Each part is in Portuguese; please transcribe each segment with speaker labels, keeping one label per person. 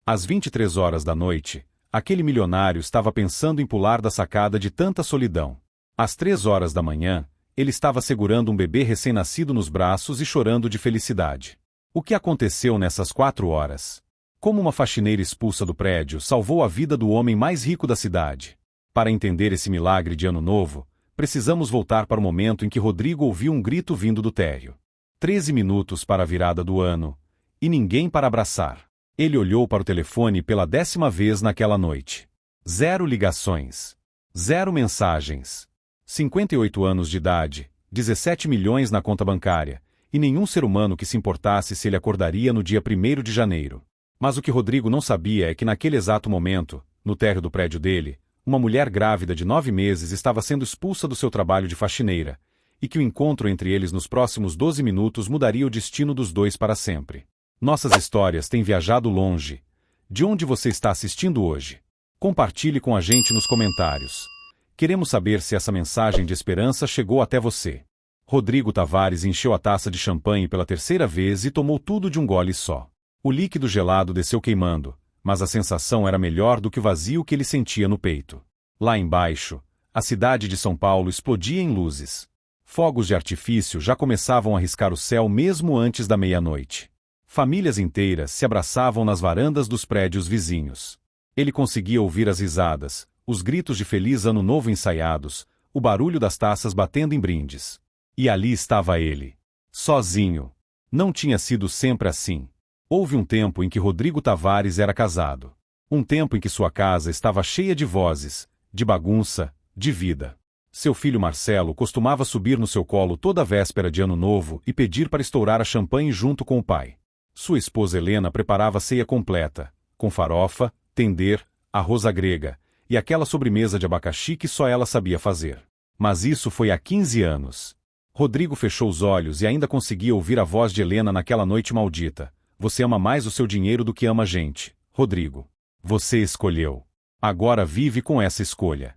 Speaker 1: Às 23 horas da noite, aquele milionário estava pensando em pular da sacada de tanta solidão. Às 3 horas da manhã, ele estava segurando um bebê recém-nascido nos braços e chorando de felicidade. O que aconteceu nessas 4 horas? Como uma faxineira expulsa do prédio salvou a vida do homem mais rico da cidade? Para entender esse milagre de Ano Novo, precisamos voltar para o momento em que Rodrigo ouviu um grito vindo do térreo. 13 minutos para a virada do ano, e ninguém para abraçar. Ele olhou para o telefone pela 10ª vez naquela noite. 0 ligações. 0 mensagens. 58 anos de idade, 17 milhões na conta bancária, e nenhum ser humano que se importasse se ele acordaria no dia 1º de janeiro. Mas o que Rodrigo não sabia é que naquele exato momento, no térreo do prédio dele, uma mulher grávida de 9 meses estava sendo expulsa do seu trabalho de faxineira, e que o encontro entre eles nos próximos 12 minutos mudaria o destino dos dois para sempre. Nossas histórias têm viajado longe. De onde você está assistindo hoje? Compartilhe com a gente nos comentários. Queremos saber se essa mensagem de esperança chegou até você. Rodrigo Tavares encheu a taça de champanhe pela 3ª vez e tomou tudo de um gole só. O líquido gelado desceu queimando, mas a sensação era melhor do que o vazio que ele sentia no peito. Lá embaixo, a cidade de São Paulo explodia em luzes. Fogos de artifício já começavam a riscar o céu mesmo antes da meia-noite. Famílias inteiras se abraçavam nas varandas dos prédios vizinhos. Ele conseguia ouvir as risadas, os gritos de Feliz Ano Novo ensaiados, o barulho das taças batendo em brindes. E ali estava ele. Sozinho. Não tinha sido sempre assim. Houve um tempo em que Rodrigo Tavares era casado. Um tempo em que sua casa estava cheia de vozes, de bagunça, de vida. Seu filho Marcelo costumava subir no seu colo toda véspera de Ano Novo e pedir para estourar a champanhe junto com o pai. Sua esposa Helena preparava a ceia completa, com farofa, tender, arroz à grega, e aquela sobremesa de abacaxi que só ela sabia fazer. Mas isso foi há 15 anos. Rodrigo fechou os olhos e ainda conseguia ouvir a voz de Helena naquela noite maldita. Você ama mais o seu dinheiro do que ama a gente, Rodrigo. Você escolheu. Agora vive com essa escolha.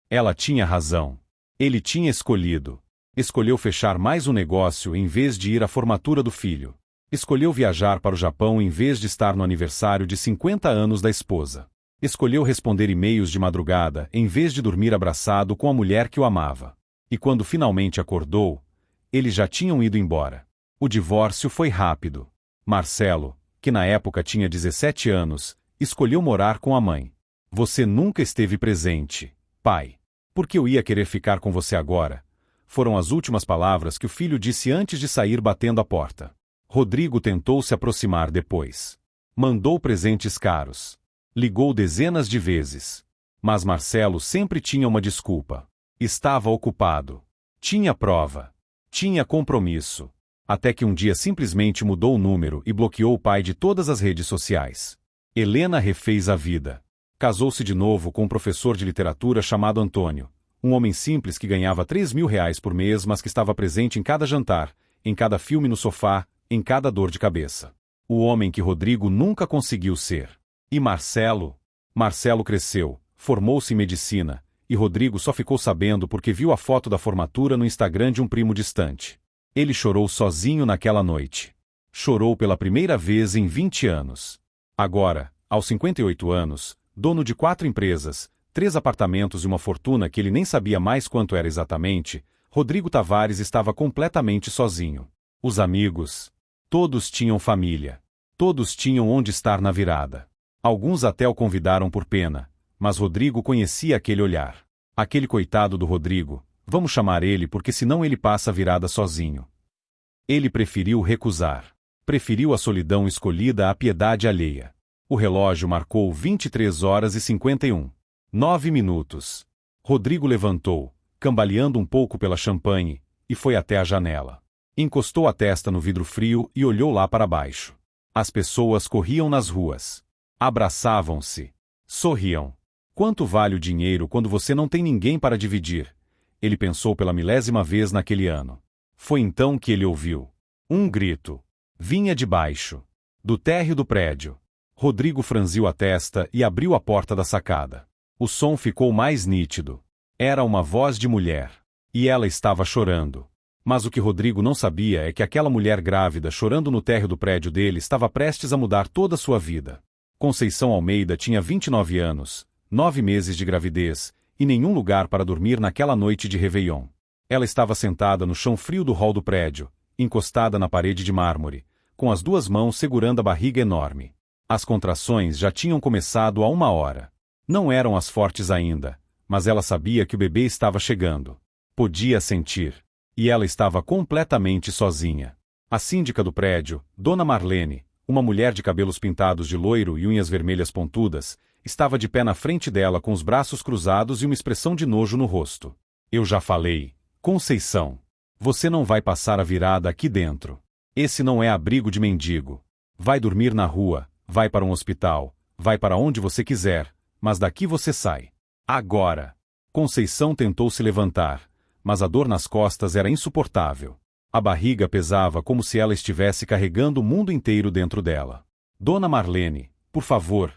Speaker 1: Ela tinha razão. Ele tinha escolhido. Escolheu fechar mais um negócio em vez de ir à formatura do filho. Escolheu viajar para o Japão em vez de estar no aniversário de 50 anos da esposa. Escolheu responder e-mails de madrugada em vez de dormir abraçado com a mulher que o amava. E quando finalmente acordou, eles já tinham ido embora. O divórcio foi rápido. Marcelo, que na época tinha 17 anos, escolheu morar com a mãe. Você nunca esteve presente, pai. Por que eu ia querer ficar com você agora? Foram as últimas palavras que o filho disse antes de sair batendo a porta. Rodrigo tentou se aproximar depois. Mandou presentes caros. Ligou dezenas de vezes. Mas Marcelo sempre tinha uma desculpa. Estava ocupado. Tinha prova. Tinha compromisso. Até que um dia simplesmente mudou o número e bloqueou o pai de todas as redes sociais. Helena refez a vida. Casou-se de novo com um professor de literatura chamado Antônio. Um homem simples que ganhava R$ 3.000 por mês, mas que estava presente em cada jantar, em cada filme no sofá, em cada dor de cabeça. O homem que Rodrigo nunca conseguiu ser. E Marcelo? Marcelo cresceu, formou-se em medicina, e Rodrigo só ficou sabendo porque viu a foto da formatura no Instagram de um primo distante. Ele chorou sozinho naquela noite. Chorou pela primeira vez em 20 anos. Agora, aos 58 anos, dono de 4 empresas, 3 apartamentos e uma fortuna que ele nem sabia mais quanto era exatamente, Rodrigo Tavares estava completamente sozinho. Os amigos. Todos tinham família. Todos tinham onde estar na virada. Alguns até o convidaram por pena, mas Rodrigo conhecia aquele olhar. Aquele coitado do Rodrigo, vamos chamar ele porque senão ele passa a virada sozinho. Ele preferiu recusar. Preferiu a solidão escolhida à piedade alheia. O relógio marcou 23 horas e 59 minutos. Rodrigo levantou, cambaleando um pouco pela champanhe, e foi até a janela. Encostou a testa no vidro frio e olhou lá para baixo. As pessoas corriam nas ruas. Abraçavam-se. Sorriam. Quanto vale o dinheiro quando você não tem ninguém para dividir? Ele pensou pela milésima vez naquele ano. Foi então que ele ouviu. Um grito. Vinha de baixo. Do térreo do prédio. Rodrigo franziu a testa e abriu a porta da sacada. O som ficou mais nítido. Era uma voz de mulher. E ela estava chorando. Mas o que Rodrigo não sabia é que aquela mulher grávida chorando no térreo do prédio dele estava prestes a mudar toda a sua vida. Conceição Almeida tinha 29 anos, 9 meses de gravidez, e nenhum lugar para dormir naquela noite de Réveillon. Ela estava sentada no chão frio do hall do prédio, encostada na parede de mármore, com as duas mãos segurando a barriga enorme. As contrações já tinham começado há 1 hora. Não eram as fortes ainda, mas ela sabia que o bebê estava chegando. Podia sentir. E ela estava completamente sozinha. A síndica do prédio, Dona Marlene, uma mulher de cabelos pintados de loiro e unhas vermelhas pontudas, estava de pé na frente dela com os braços cruzados e uma expressão de nojo no rosto. Eu já falei, Conceição. Você não vai passar a virada aqui dentro. Esse não é abrigo de mendigo. Vai dormir na rua, vai para um hospital, vai para onde você quiser, mas daqui você sai. Agora. Conceição tentou se levantar, mas a dor nas costas era insuportável. A barriga pesava como se ela estivesse carregando o mundo inteiro dentro dela. Dona Marlene, por favor,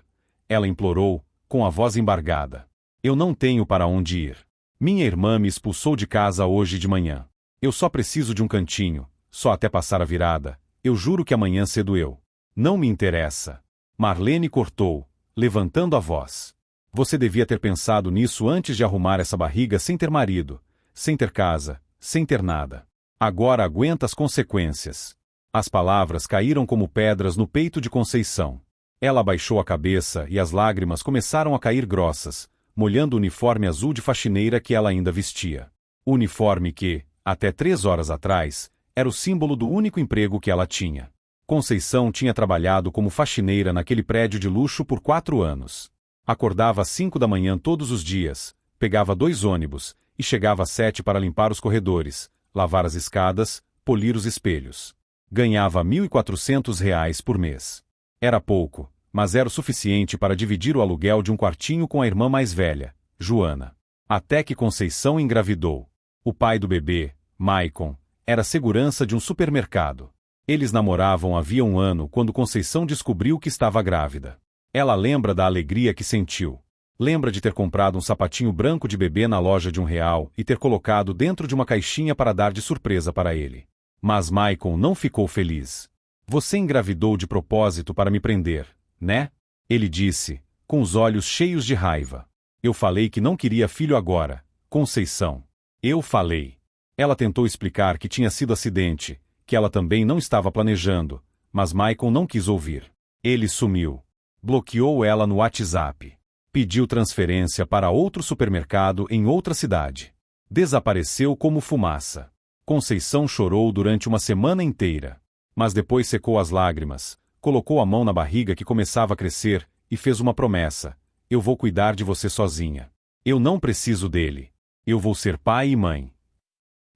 Speaker 1: ela implorou, com a voz embargada. Eu não tenho para onde ir. Minha irmã me expulsou de casa hoje de manhã. Eu só preciso de um cantinho, só até passar a virada. Eu juro que amanhã cedo eu. Não me interessa. Marlene cortou, levantando a voz. Você devia ter pensado nisso antes de arrumar essa barriga sem ter marido, sem ter casa, sem ter nada. Agora aguenta as consequências. As palavras caíram como pedras no peito de Conceição. Ela abaixou a cabeça e as lágrimas começaram a cair grossas, molhando o uniforme azul de faxineira que ela ainda vestia. O uniforme que, até 3 horas atrás, era o símbolo do único emprego que ela tinha. Conceição tinha trabalhado como faxineira naquele prédio de luxo por 4 anos. Acordava às 5 da manhã todos os dias, pegava 2 ônibus e chegava às 7 para limpar os corredores, lavar as escadas, polir os espelhos. Ganhava R$ 1.400 por mês. Era pouco, mas era o suficiente para dividir o aluguel de um quartinho com a irmã mais velha, Joana. Até que Conceição engravidou. O pai do bebê, Maicon, era segurança de um supermercado. Eles namoravam havia 1 ano quando Conceição descobriu que estava grávida. Ela lembra da alegria que sentiu. Lembra de ter comprado um sapatinho branco de bebê na loja de R$ 1 e ter colocado dentro de uma caixinha para dar de surpresa para ele. Mas Maicon não ficou feliz. Você engravidou de propósito para me prender, né? Ele disse, com os olhos cheios de raiva. Eu falei que não queria filho agora, Conceição. Eu falei. Ela tentou explicar que tinha sido acidente, que ela também não estava planejando, mas Maicon não quis ouvir. Ele sumiu. Bloqueou ela no WhatsApp. Pediu transferência para outro supermercado em outra cidade. Desapareceu como fumaça. Conceição chorou durante uma semana inteira. Mas depois secou as lágrimas, colocou a mão na barriga que começava a crescer e fez uma promessa. Eu vou cuidar de você sozinha. Eu não preciso dele. Eu vou ser pai e mãe.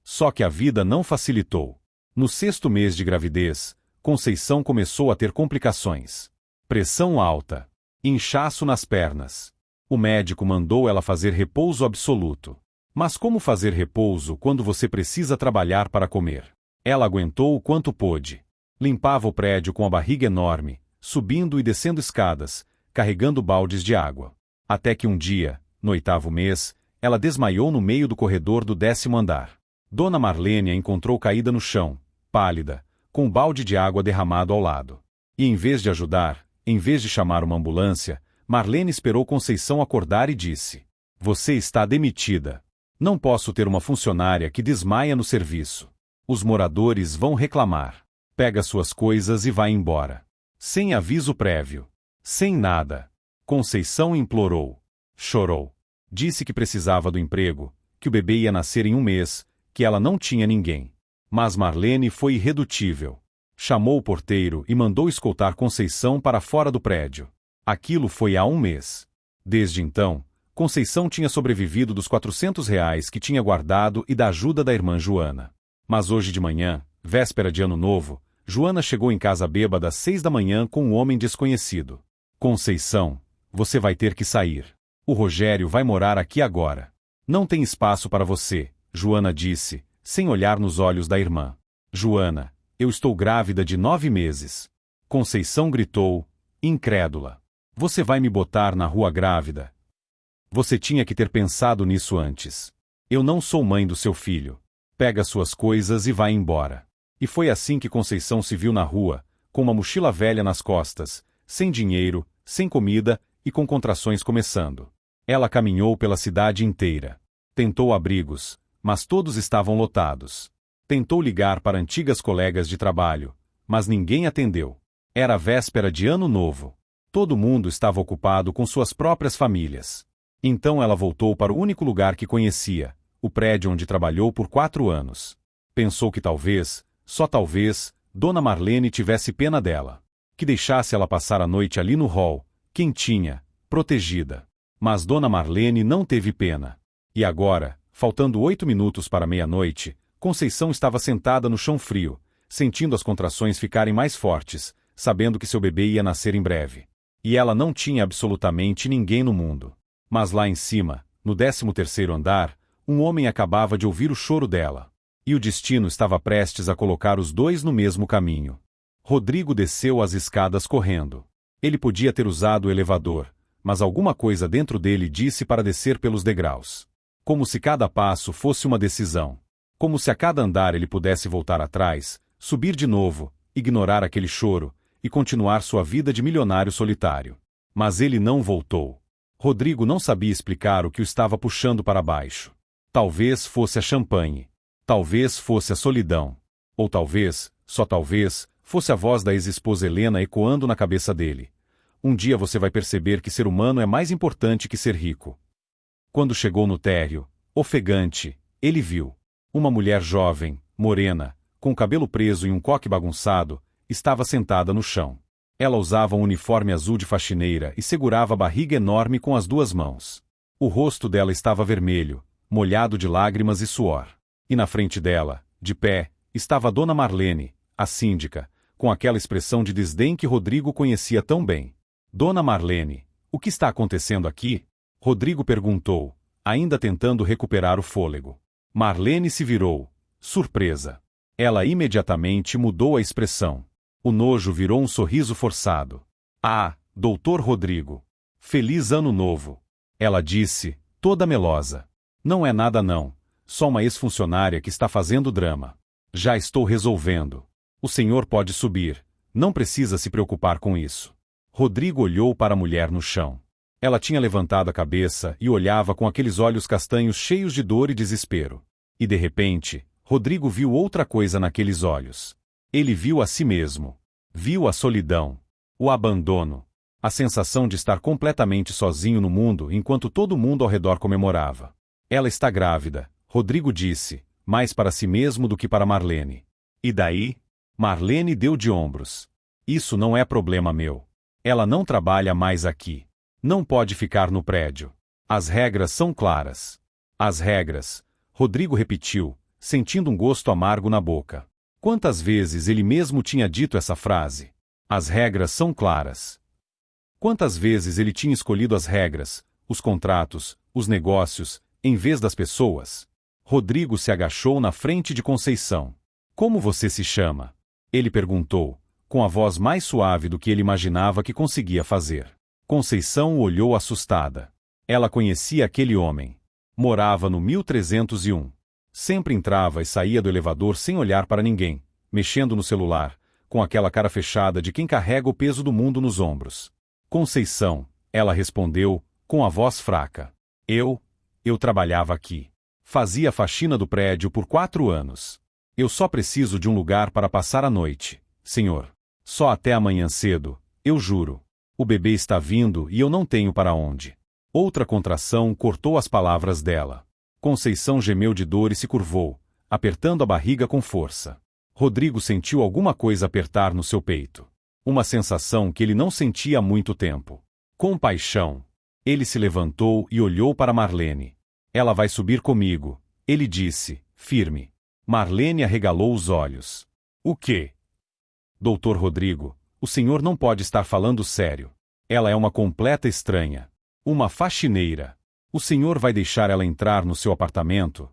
Speaker 1: Só que a vida não facilitou. No 6º mês de gravidez, Conceição começou a ter complicações. Pressão alta. Inchaço nas pernas. O médico mandou ela fazer repouso absoluto. Mas como fazer repouso quando você precisa trabalhar para comer? Ela aguentou o quanto pôde. Limpava o prédio com a barriga enorme, subindo e descendo escadas, carregando baldes de água. Até que um dia, no 8º mês, ela desmaiou no meio do corredor do 10º andar. Dona Marlene a encontrou caída no chão, pálida, com um balde de água derramado ao lado. E em vez de ajudar, em vez de chamar uma ambulância, Marlene esperou Conceição acordar e disse: Você está demitida. Não posso ter uma funcionária que desmaia no serviço. Os moradores vão reclamar. Pega suas coisas e vai embora. Sem aviso prévio. Sem nada. Conceição implorou. Chorou. Disse que precisava do emprego, que o bebê ia nascer em 1 mês, que ela não tinha ninguém. Mas Marlene foi irredutível. Chamou o porteiro e mandou escoltar Conceição para fora do prédio. Aquilo foi há 1 mês. Desde então, Conceição tinha sobrevivido dos R$ 400 que tinha guardado e da ajuda da irmã Joana. Mas hoje de manhã, véspera de Ano Novo, Joana chegou em casa bêbada às 6 da manhã com um homem desconhecido. Conceição, você vai ter que sair. O Rogério vai morar aqui agora. Não tem espaço para você, Joana disse, sem olhar nos olhos da irmã. Joana, eu estou grávida de 9 meses. Conceição gritou, incrédula. Você vai me botar na rua grávida? Você tinha que ter pensado nisso antes. Eu não sou mãe do seu filho. Pega suas coisas e vai embora. E foi assim que Conceição se viu na rua, com uma mochila velha nas costas, sem dinheiro, sem comida e com contrações começando. Ela caminhou pela cidade inteira. Tentou abrigos, mas todos estavam lotados. Tentou ligar para antigas colegas de trabalho, mas ninguém atendeu. Era véspera de Ano Novo. Todo mundo estava ocupado com suas próprias famílias. Então ela voltou para o único lugar que conhecia, o prédio onde trabalhou por 4 anos. Pensou que talvez, só talvez, Dona Marlene tivesse pena dela. Que deixasse ela passar a noite ali no hall, quentinha, protegida. Mas Dona Marlene não teve pena. E agora, faltando 8 minutos para meia-noite, Conceição estava sentada no chão frio, sentindo as contrações ficarem mais fortes, sabendo que seu bebê ia nascer em breve. E ela não tinha absolutamente ninguém no mundo. Mas lá em cima, no 13º andar, um homem acabava de ouvir o choro dela. E o destino estava prestes a colocar os dois no mesmo caminho. Rodrigo desceu as escadas correndo. Ele podia ter usado o elevador, mas alguma coisa dentro dele disse para descer pelos degraus. Como se cada passo fosse uma decisão. Como se a cada andar ele pudesse voltar atrás, subir de novo, ignorar aquele choro, e continuar sua vida de milionário solitário. Mas ele não voltou. Rodrigo não sabia explicar o que o estava puxando para baixo. Talvez fosse a champanhe. Talvez fosse a solidão. Ou talvez, só talvez, fosse a voz da ex-esposa Helena ecoando na cabeça dele. Um dia você vai perceber que ser humano é mais importante que ser rico. Quando chegou no térreo, ofegante, ele viu uma mulher jovem, morena, com o cabelo preso e um coque bagunçado, estava sentada no chão. Ela usava um uniforme azul de faxineira e segurava a barriga enorme com as 2 mãos. O rosto dela estava vermelho, molhado de lágrimas e suor. E na frente dela, de pé, estava Dona Marlene, a síndica, com aquela expressão de desdém que Rodrigo conhecia tão bem. Dona Marlene, o que está acontecendo aqui? Rodrigo perguntou, ainda tentando recuperar o fôlego. Marlene se virou, surpresa. Ela imediatamente mudou a expressão. O nojo virou um sorriso forçado. Ah, doutor Rodrigo. Feliz Ano Novo. Ela disse, toda melosa. Não é nada não. Só uma ex-funcionária que está fazendo drama. Já estou resolvendo. O senhor pode subir. Não precisa se preocupar com isso. Rodrigo olhou para a mulher no chão. Ela tinha levantado a cabeça e olhava com aqueles olhos castanhos cheios de dor e desespero. E de repente, Rodrigo viu outra coisa naqueles olhos. Ele viu a si mesmo. Viu a solidão. O abandono. A sensação de estar completamente sozinho no mundo enquanto todo mundo ao redor comemorava. Ela está grávida, Rodrigo disse, mais para si mesmo do que para Marlene. E daí? Marlene deu de ombros. Isso não é problema meu. Ela não trabalha mais aqui. Não pode ficar no prédio. As regras são claras. As regras, Rodrigo repetiu, sentindo um gosto amargo na boca. Quantas vezes ele mesmo tinha dito essa frase? As regras são claras. Quantas vezes ele tinha escolhido as regras, os contratos, os negócios, em vez das pessoas? Rodrigo se agachou na frente de Conceição. Como você se chama? Ele perguntou, com a voz mais suave do que ele imaginava que conseguia fazer. Conceição o olhou assustada. Ela conhecia aquele homem. Morava no 1301. Sempre entrava e saía do elevador sem olhar para ninguém, mexendo no celular, com aquela cara fechada de quem carrega o peso do mundo nos ombros. Conceição, ela respondeu, com a voz fraca. Eu trabalhava aqui. Fazia a faxina do prédio por 4 anos. Eu só preciso de um lugar para passar a noite, senhor. Só até amanhã cedo, eu juro. O bebê está vindo e eu não tenho para onde. Outra contração cortou as palavras dela. Conceição gemeu de dor e se curvou, apertando a barriga com força. Rodrigo sentiu alguma coisa apertar no seu peito. Uma sensação que ele não sentia há muito tempo. Compaixão. Ele se levantou e olhou para Marlene. Ela vai subir comigo, ele disse, firme. Marlene arregalou os olhos. O quê? Doutor Rodrigo, o senhor não pode estar falando sério. Ela é uma completa estranha. Uma faxineira. O senhor vai deixar ela entrar no seu apartamento?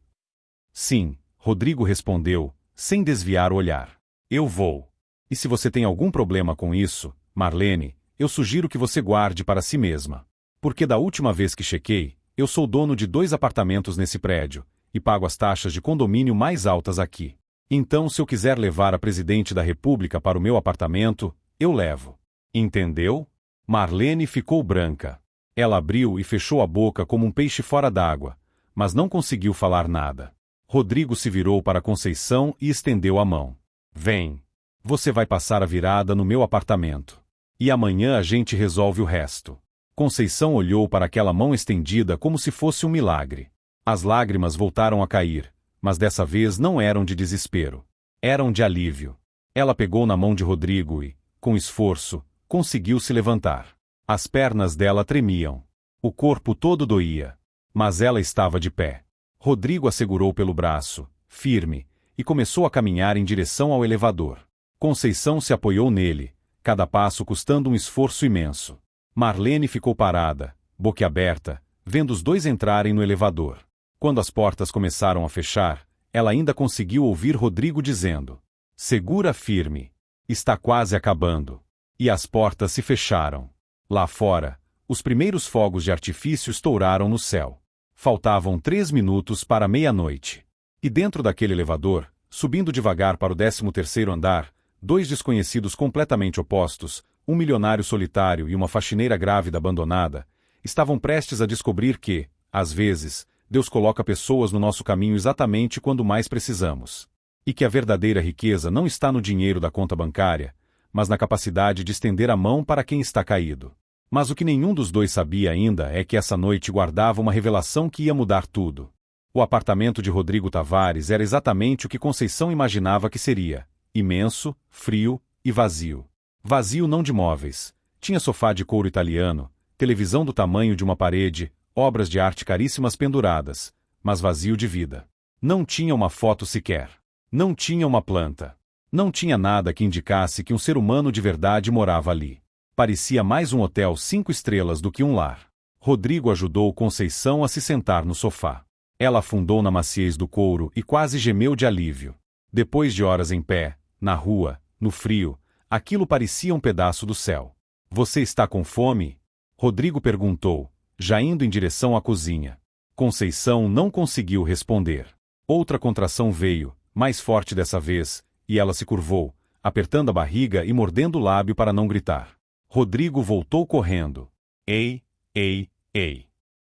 Speaker 1: Sim, Rodrigo respondeu, sem desviar o olhar. Eu vou. E se você tem algum problema com isso, Marlene, eu sugiro que você guarde para si mesma. Porque da última vez que chequei, eu sou dono de 2 apartamentos nesse prédio, e pago as taxas de condomínio mais altas aqui. Então se eu quiser levar a presidente da República para o meu apartamento, eu levo. Entendeu? Marlene ficou branca. Ela abriu e fechou a boca como um peixe fora d'água, mas não conseguiu falar nada. Rodrigo se virou para Conceição e estendeu a mão. Vem. Você vai passar a virada no meu apartamento. E amanhã a gente resolve o resto. Conceição olhou para aquela mão estendida como se fosse um milagre. As lágrimas voltaram a cair, mas dessa vez não eram de desespero. Eram de alívio. Ela pegou na mão de Rodrigo e, com esforço, conseguiu se levantar. As pernas dela tremiam. O corpo todo doía. Mas ela estava de pé. Rodrigo a segurou pelo braço, firme, e começou a caminhar em direção ao elevador. Conceição se apoiou nele, cada passo custando um esforço imenso. Marlene ficou parada, boquiaberta, vendo os dois entrarem no elevador. Quando as portas começaram a fechar, ela ainda conseguiu ouvir Rodrigo dizendo: "Segura firme. Está quase acabando." E as portas se fecharam. Lá fora, os primeiros fogos de artifício estouraram no céu. Faltavam 3 minutos para meia-noite. E dentro daquele elevador, subindo devagar para o 13º andar, 2 desconhecidos completamente opostos, um milionário solitário e uma faxineira grávida abandonada, estavam prestes a descobrir que, às vezes, Deus coloca pessoas no nosso caminho exatamente quando mais precisamos. E que a verdadeira riqueza não está no dinheiro da conta bancária, mas na capacidade de estender a mão para quem está caído. Mas o que nenhum dos dois sabia ainda é que essa noite guardava uma revelação que ia mudar tudo. O apartamento de Rodrigo Tavares era exatamente o que Conceição imaginava que seria: imenso, frio e vazio. Vazio não de móveis. Tinha sofá de couro italiano, televisão do tamanho de uma parede, obras de arte caríssimas penduradas, mas vazio de vida. Não tinha uma foto sequer. Não tinha uma planta. Não tinha nada que indicasse que um ser humano de verdade morava ali. Parecia mais um hotel 5 estrelas do que um lar. Rodrigo ajudou Conceição a se sentar no sofá. Ela afundou na maciez do couro e quase gemeu de alívio. Depois de horas em pé, na rua, no frio, aquilo parecia um pedaço do céu. "Você está com fome?" Rodrigo perguntou, já indo em direção à cozinha. Conceição não conseguiu responder. Outra contração veio, mais forte dessa vez, e ela se curvou, apertando a barriga e mordendo o lábio para não gritar. Rodrigo voltou correndo. Ei, ei.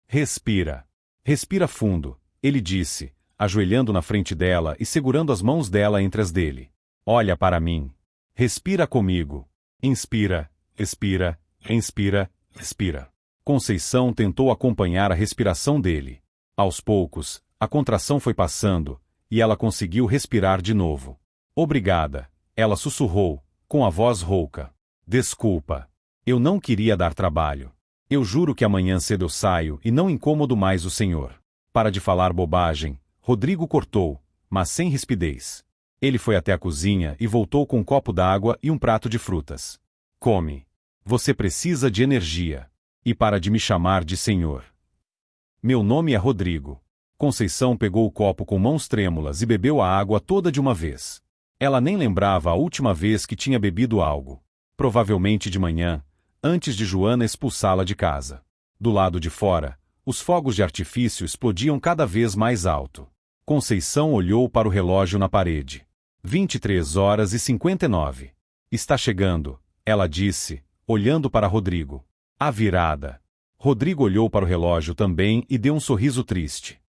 Speaker 1: Respira. Respira fundo, ele disse, ajoelhando na frente dela e segurando as mãos dela entre as dele. Olha para mim. Respira comigo. Inspira, expira, inspira, expira. Conceição tentou acompanhar a respiração dele. Aos poucos, a contração foi passando, e ela conseguiu respirar de novo. Obrigada, ela sussurrou, com a voz rouca. Desculpa. Eu não queria dar trabalho. Eu juro que amanhã cedo eu saio e não incomodo mais o senhor. Para de falar bobagem, Rodrigo cortou, mas sem rispidez. Ele foi até a cozinha e voltou com um copo d'água e um prato de frutas. Come. Você precisa de energia. E para de me chamar de senhor. Meu nome é Rodrigo. Conceição pegou o copo com mãos trêmulas e bebeu a água toda de uma vez. Ela nem lembrava a última vez que tinha bebido algo. Provavelmente de manhã, antes de Joana expulsá-la de casa. Do lado de fora, os fogos de artifício explodiam cada vez mais alto. Conceição olhou para o relógio na parede. 23h59. Está chegando, ela disse, olhando para Rodrigo. A virada. Rodrigo olhou para o relógio também e deu um sorriso triste.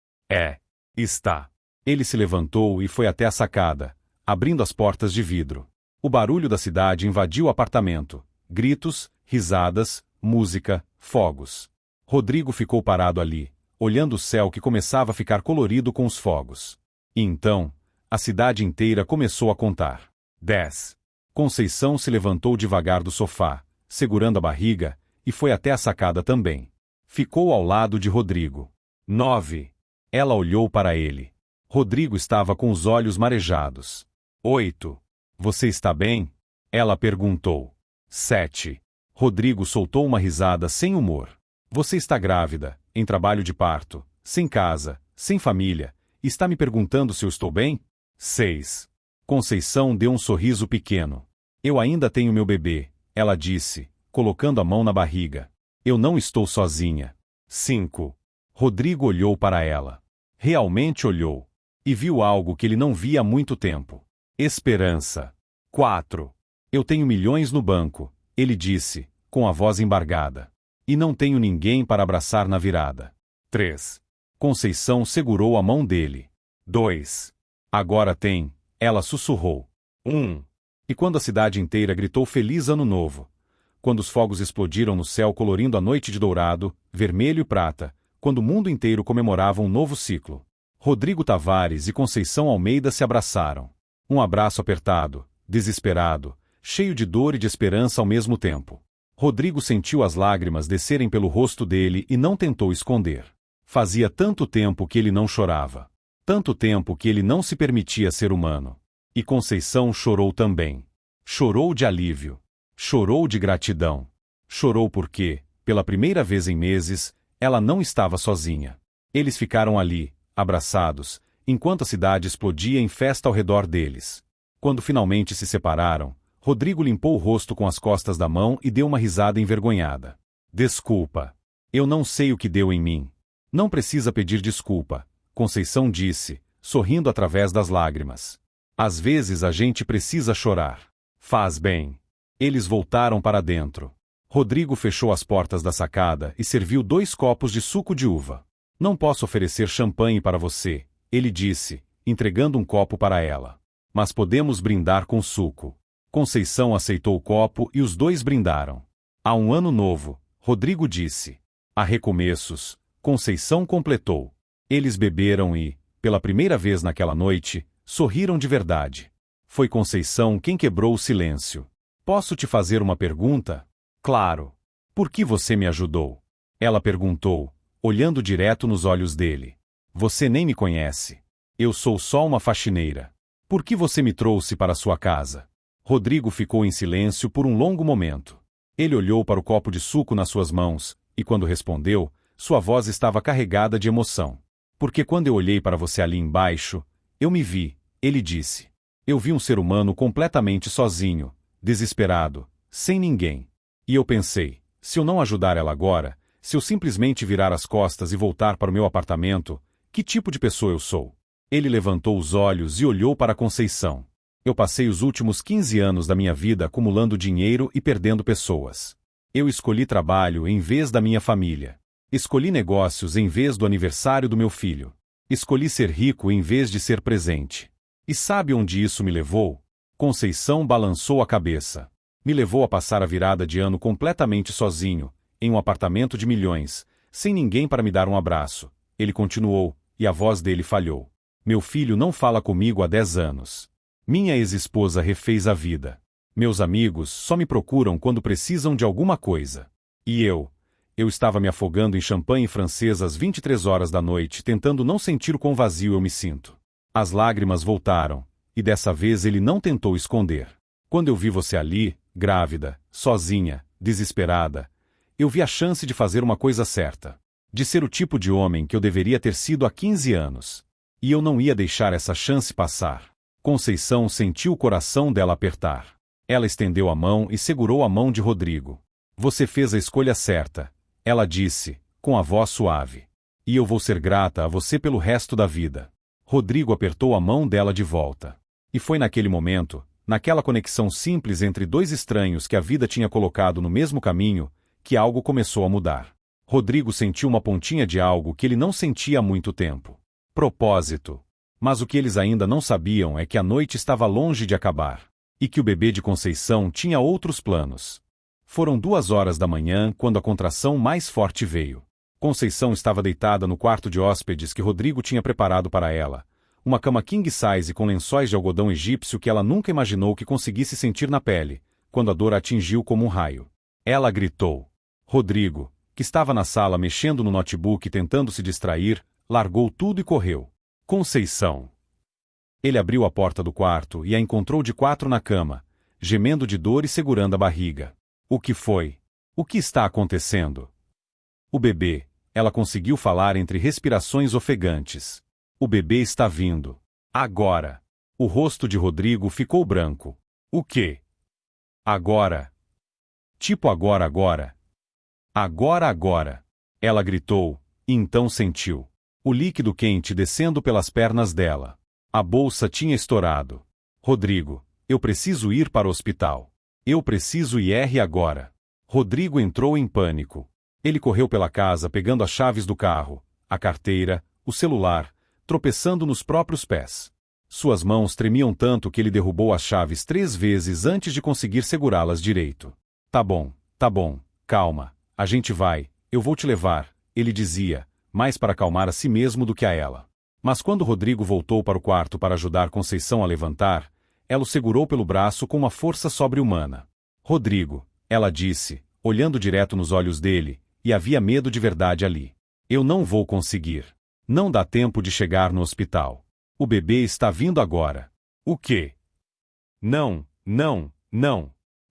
Speaker 1: Está. Ele se levantou e foi até a sacada, abrindo as portas de vidro. O barulho da cidade invadiu o apartamento. Gritos, risadas, música, fogos. Rodrigo ficou parado ali, olhando o céu que começava a ficar colorido com os fogos. E então, a cidade inteira começou a contar. 10. Conceição se levantou devagar do sofá, segurando a barriga, e foi até a sacada também. Ficou ao lado de Rodrigo. 9. Ela olhou para ele. Rodrigo estava com os olhos marejados. 8. Você está bem? Ela perguntou. 7. Rodrigo soltou uma risada sem humor. Você está grávida, em trabalho de parto, sem casa, sem família, e está me perguntando se eu estou bem? 6. Conceição deu um sorriso pequeno. Eu ainda tenho meu bebê, ela disse, colocando a mão na barriga. Eu não estou sozinha. 5. Rodrigo olhou para ela. Realmente olhou. E viu algo que ele não via há muito tempo. Esperança. 4. Eu tenho milhões no banco, ele disse, com a voz embargada. E não tenho ninguém para abraçar na virada. 3. Conceição segurou a mão dele. 2. Agora tem, ela sussurrou. 1. E quando a cidade inteira gritou Feliz Ano Novo, quando os fogos explodiram no céu colorindo a noite de dourado, vermelho e prata, quando o mundo inteiro comemorava um novo ciclo, Rodrigo Tavares e Conceição Almeida se abraçaram. Um abraço apertado, desesperado, cheio de dor e de esperança ao mesmo tempo. Rodrigo sentiu as lágrimas descerem pelo rosto dele e não tentou esconder. Fazia tanto tempo que ele não chorava. Tanto tempo que ele não se permitia ser humano. E Conceição chorou também. Chorou de alívio. Chorou de gratidão. Chorou porque, pela primeira vez em meses, ela não estava sozinha. Eles ficaram ali, abraçados, enquanto a cidade explodia em festa ao redor deles. Quando finalmente se separaram, Rodrigo limpou o rosto com as costas da mão e deu uma risada envergonhada. Desculpa. Eu não sei o que deu em mim. Não precisa pedir desculpa, Conceição disse, sorrindo através das lágrimas. Às vezes a gente precisa chorar. Faz bem. Eles voltaram para dentro. Rodrigo fechou as portas da sacada e serviu 2 copos de suco de uva. Não posso oferecer champanhe para você, ele disse, entregando um copo para ela. Mas podemos brindar com suco. Conceição aceitou o copo e os 2 brindaram. Há um ano novo, Rodrigo disse. Há recomeços, Conceição completou. Eles beberam e, pela primeira vez naquela noite, sorriram de verdade. Foi Conceição quem quebrou o silêncio. Posso te fazer uma pergunta? Claro. Por que você me ajudou? Ela perguntou, olhando direto nos olhos dele. Você nem me conhece. Eu sou só uma faxineira. Por que você me trouxe para sua casa? Rodrigo ficou em silêncio por um longo momento. Ele olhou para o copo de suco nas suas mãos, e quando respondeu, sua voz estava carregada de emoção. Porque quando eu olhei para você ali embaixo, eu me vi, ele disse. Eu vi um ser humano completamente sozinho, desesperado, sem ninguém. E eu pensei, se eu não ajudar ela agora, se eu simplesmente virar as costas e voltar para o meu apartamento, que tipo de pessoa eu sou? Ele levantou os olhos e olhou para Conceição. Eu passei os últimos 15 anos da minha vida acumulando dinheiro e perdendo pessoas. Eu escolhi trabalho em vez da minha família. Escolhi negócios em vez do aniversário do meu filho. Escolhi ser rico em vez de ser presente. E sabe onde isso me levou? Conceição balançou a cabeça. Me levou a passar a virada de ano completamente sozinho, em um apartamento de milhões, sem ninguém para me dar um abraço. Ele continuou, e a voz dele falhou. Meu filho não fala comigo há 10 anos. Minha ex-esposa refez a vida. Meus amigos só me procuram quando precisam de alguma coisa. E eu estava me afogando em champanhe francês às 23 horas da noite, tentando não sentir o quão vazio eu me sinto. As lágrimas voltaram, e dessa vez ele não tentou esconder. Quando eu vi você ali, grávida, sozinha, desesperada, eu vi a chance de fazer uma coisa certa. De ser o tipo de homem que eu deveria ter sido há 15 anos. E eu não ia deixar essa chance passar. Conceição sentiu o coração dela apertar. Ela estendeu a mão e segurou a mão de Rodrigo. Você fez a escolha certa, ela disse, com a voz suave. E eu vou ser grata a você pelo resto da vida. Rodrigo apertou a mão dela de volta. E foi naquele momento, naquela conexão simples entre 2 estranhos que a vida tinha colocado no mesmo caminho, que algo começou a mudar. Rodrigo sentiu uma pontinha de algo que ele não sentia há muito tempo. Propósito. Mas o que eles ainda não sabiam é que a noite estava longe de acabar. E que o bebê de Conceição tinha outros planos. Foram 2 horas da manhã quando a contração mais forte veio. Conceição estava deitada no quarto de hóspedes que Rodrigo tinha preparado para ela. Uma cama king size com lençóis de algodão egípcio que ela nunca imaginou que conseguisse sentir na pele, quando a dor a atingiu como um raio. Ela gritou. Rodrigo, que estava na sala mexendo no notebook tentando se distrair, largou tudo e correu. Conceição. Ele abriu a porta do quarto e a encontrou de 4 na cama, gemendo de dor e segurando a barriga. O que foi? O que está acontecendo? O bebê, ela conseguiu falar entre respirações ofegantes. O bebê está vindo. Agora. O rosto de Rodrigo ficou branco. O quê? Agora. Tipo agora. Agora. Ela gritou, e então sentiu. O líquido quente descendo pelas pernas dela. A bolsa tinha estourado. Rodrigo, eu preciso ir para o hospital. Eu preciso ir agora. Rodrigo entrou em pânico. Ele correu pela casa pegando as chaves do carro, a carteira, o celular, tropeçando nos próprios pés. Suas mãos tremiam tanto que ele derrubou as chaves 3 vezes antes de conseguir segurá-las direito. Tá bom, calma, a gente vai, eu vou te levar, ele dizia, mais para acalmar a si mesmo do que a ela. Mas quando Rodrigo voltou para o quarto para ajudar Conceição a levantar, ela o segurou pelo braço com uma força sobre-humana. Rodrigo, ela disse, olhando direto nos olhos dele, e havia medo de verdade ali. Eu não vou conseguir. Não dá tempo de chegar no hospital. O bebê está vindo agora. O quê? Não.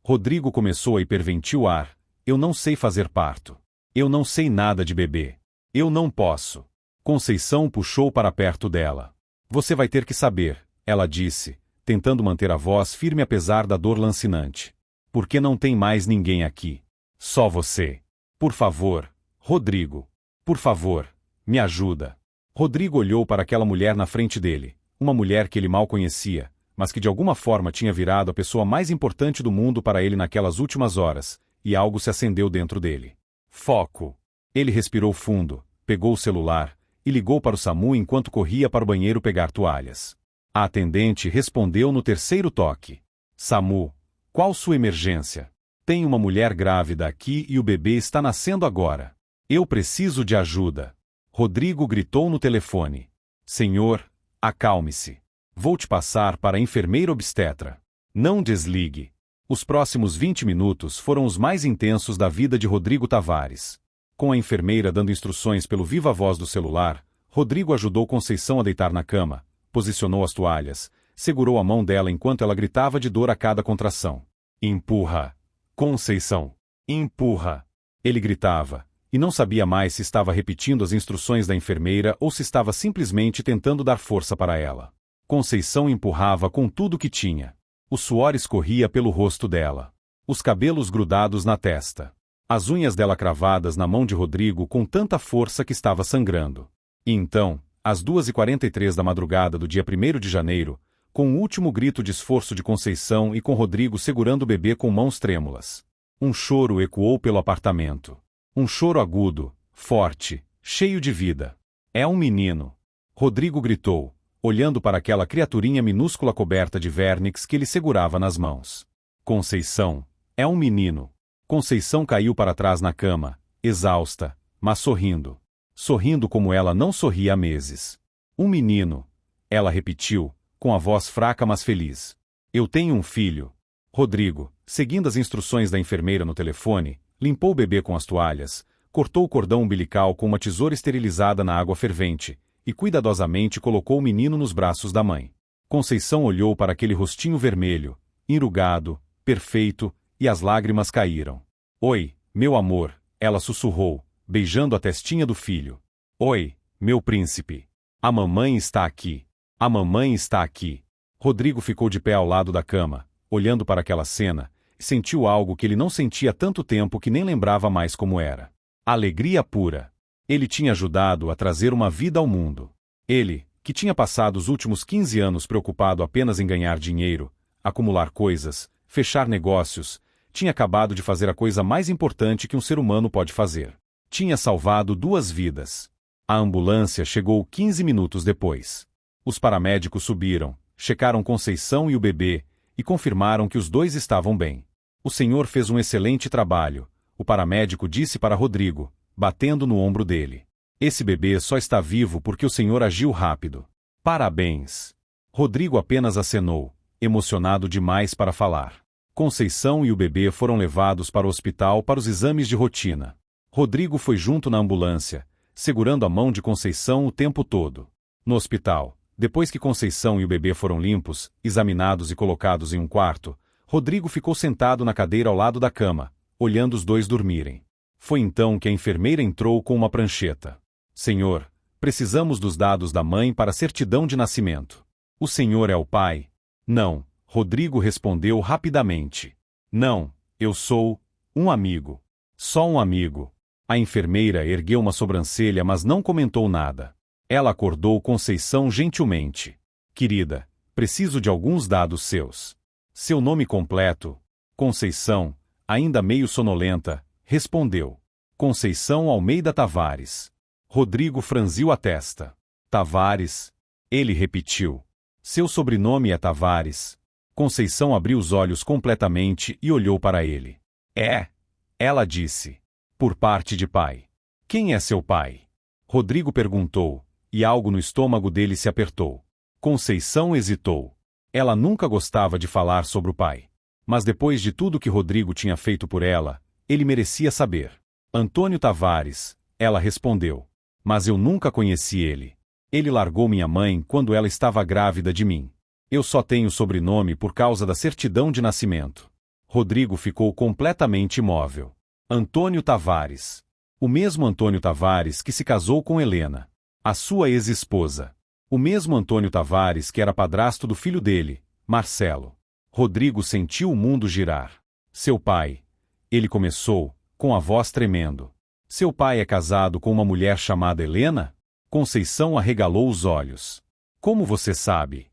Speaker 1: Rodrigo começou a hiperventilar. Eu não sei fazer parto. Eu não sei nada de bebê. Eu não posso. Conceição puxou para perto dela. Você vai ter que saber, ela disse, tentando manter a voz firme apesar da dor lancinante. Porque não tem mais ninguém aqui. Só você. Por favor, Rodrigo. Por favor, me ajuda. Rodrigo olhou para aquela mulher na frente dele, uma mulher que ele mal conhecia, mas que de alguma forma tinha virado a pessoa mais importante do mundo para ele naquelas últimas horas, e algo se acendeu dentro dele. Foco. Ele respirou fundo, pegou o celular e ligou para o SAMU enquanto corria para o banheiro pegar toalhas. A atendente respondeu no terceiro toque. SAMU, qual sua emergência? Tem uma mulher grávida aqui e o bebê está nascendo agora. Eu preciso de ajuda. Rodrigo gritou no telefone. Senhor, acalme-se. Vou te passar para a enfermeira obstetra. Não desligue. Os próximos 20 minutos foram os mais intensos da vida de Rodrigo Tavares. Com a enfermeira dando instruções pelo viva-voz do celular, Rodrigo ajudou Conceição a deitar na cama, posicionou as toalhas, segurou a mão dela enquanto ela gritava de dor a cada contração. Empurra. Conceição. Empurra. Ele gritava, e não sabia mais se estava repetindo as instruções da enfermeira ou se estava simplesmente tentando dar força para ela. Conceição empurrava com tudo que tinha. O suor escorria pelo rosto dela. Os cabelos grudados na testa. As unhas dela cravadas na mão de Rodrigo com tanta força que estava sangrando. E então, às 2h43 da madrugada do dia 1º de janeiro, com o último grito de esforço de Conceição e com Rodrigo segurando o bebê com mãos trêmulas. Um choro ecoou pelo apartamento. Um choro agudo, forte, cheio de vida. É um menino. Rodrigo gritou, olhando para aquela criaturinha minúscula coberta de vernix que ele segurava nas mãos. Conceição, é um menino. Conceição caiu para trás na cama, exausta, mas sorrindo. Sorrindo como ela não sorria há meses. Um menino. Ela repetiu, com a voz fraca mas feliz. Eu tenho um filho. Rodrigo, seguindo as instruções da enfermeira no telefone, limpou o bebê com as toalhas, cortou o cordão umbilical com uma tesoura esterilizada na água fervente e cuidadosamente colocou o menino nos braços da mãe. Conceição olhou para aquele rostinho vermelho, enrugado, perfeito, e as lágrimas caíram. Oi, meu amor, ela sussurrou, beijando a testinha do filho. Oi, meu príncipe. A mamãe está aqui. A mamãe está aqui. Rodrigo ficou de pé ao lado da cama, olhando para aquela cena, e sentiu algo que ele não sentia há tanto tempo que nem lembrava mais como era. Alegria pura. Ele tinha ajudado a trazer uma vida ao mundo. Ele, que tinha passado os últimos 15 anos preocupado apenas em ganhar dinheiro, acumular coisas, fechar negócios, tinha acabado de fazer a coisa mais importante que um ser humano pode fazer. Tinha salvado 2 vidas. A ambulância chegou 15 minutos depois. Os paramédicos subiram, checaram Conceição e o bebê, e confirmaram que os 2 estavam bem. O senhor fez um excelente trabalho, o paramédico disse para Rodrigo, batendo no ombro dele. Esse bebê só está vivo porque o senhor agiu rápido. Parabéns. Rodrigo apenas acenou, emocionado demais para falar. Conceição e o bebê foram levados para o hospital para os exames de rotina. Rodrigo foi junto na ambulância, segurando a mão de Conceição o tempo todo. No hospital, depois que Conceição e o bebê foram limpos, examinados e colocados em um quarto, Rodrigo ficou sentado na cadeira ao lado da cama, olhando os 2 dormirem. Foi então que a enfermeira entrou com uma prancheta. Senhor, precisamos dos dados da mãe para a certidão de nascimento. O senhor é o pai? Não, Rodrigo respondeu rapidamente. Não, eu sou um amigo. Só um amigo. A enfermeira ergueu uma sobrancelha mas não comentou nada. Ela acordou Conceição gentilmente. Querida, preciso de alguns dados seus. Seu nome completo? Conceição, ainda meio sonolenta, respondeu: Conceição Almeida Tavares. Rodrigo franziu a testa. Tavares? Ele repetiu. Seu sobrenome é Tavares. Conceição abriu os olhos completamente e olhou para ele. É, ela disse. Por parte de pai. Quem é seu pai? Rodrigo perguntou, e algo no estômago dele se apertou. Conceição hesitou. Ela nunca gostava de falar sobre o pai. Mas depois de tudo que Rodrigo tinha feito por ela, ele merecia saber. Antônio Tavares, ela respondeu. Mas eu nunca conheci ele. Ele largou minha mãe quando ela estava grávida de mim. Eu só tenho sobrenome por causa da certidão de nascimento. Rodrigo ficou completamente imóvel. Antônio Tavares. O mesmo Antônio Tavares que se casou com Helena, a sua ex-esposa. O mesmo Antônio Tavares que era padrasto do filho dele, Marcelo. Rodrigo sentiu o mundo girar. Seu pai. Ele começou, com a voz tremendo. Seu pai é casado com uma mulher chamada Helena? Conceição arregalou os olhos. Como você sabe?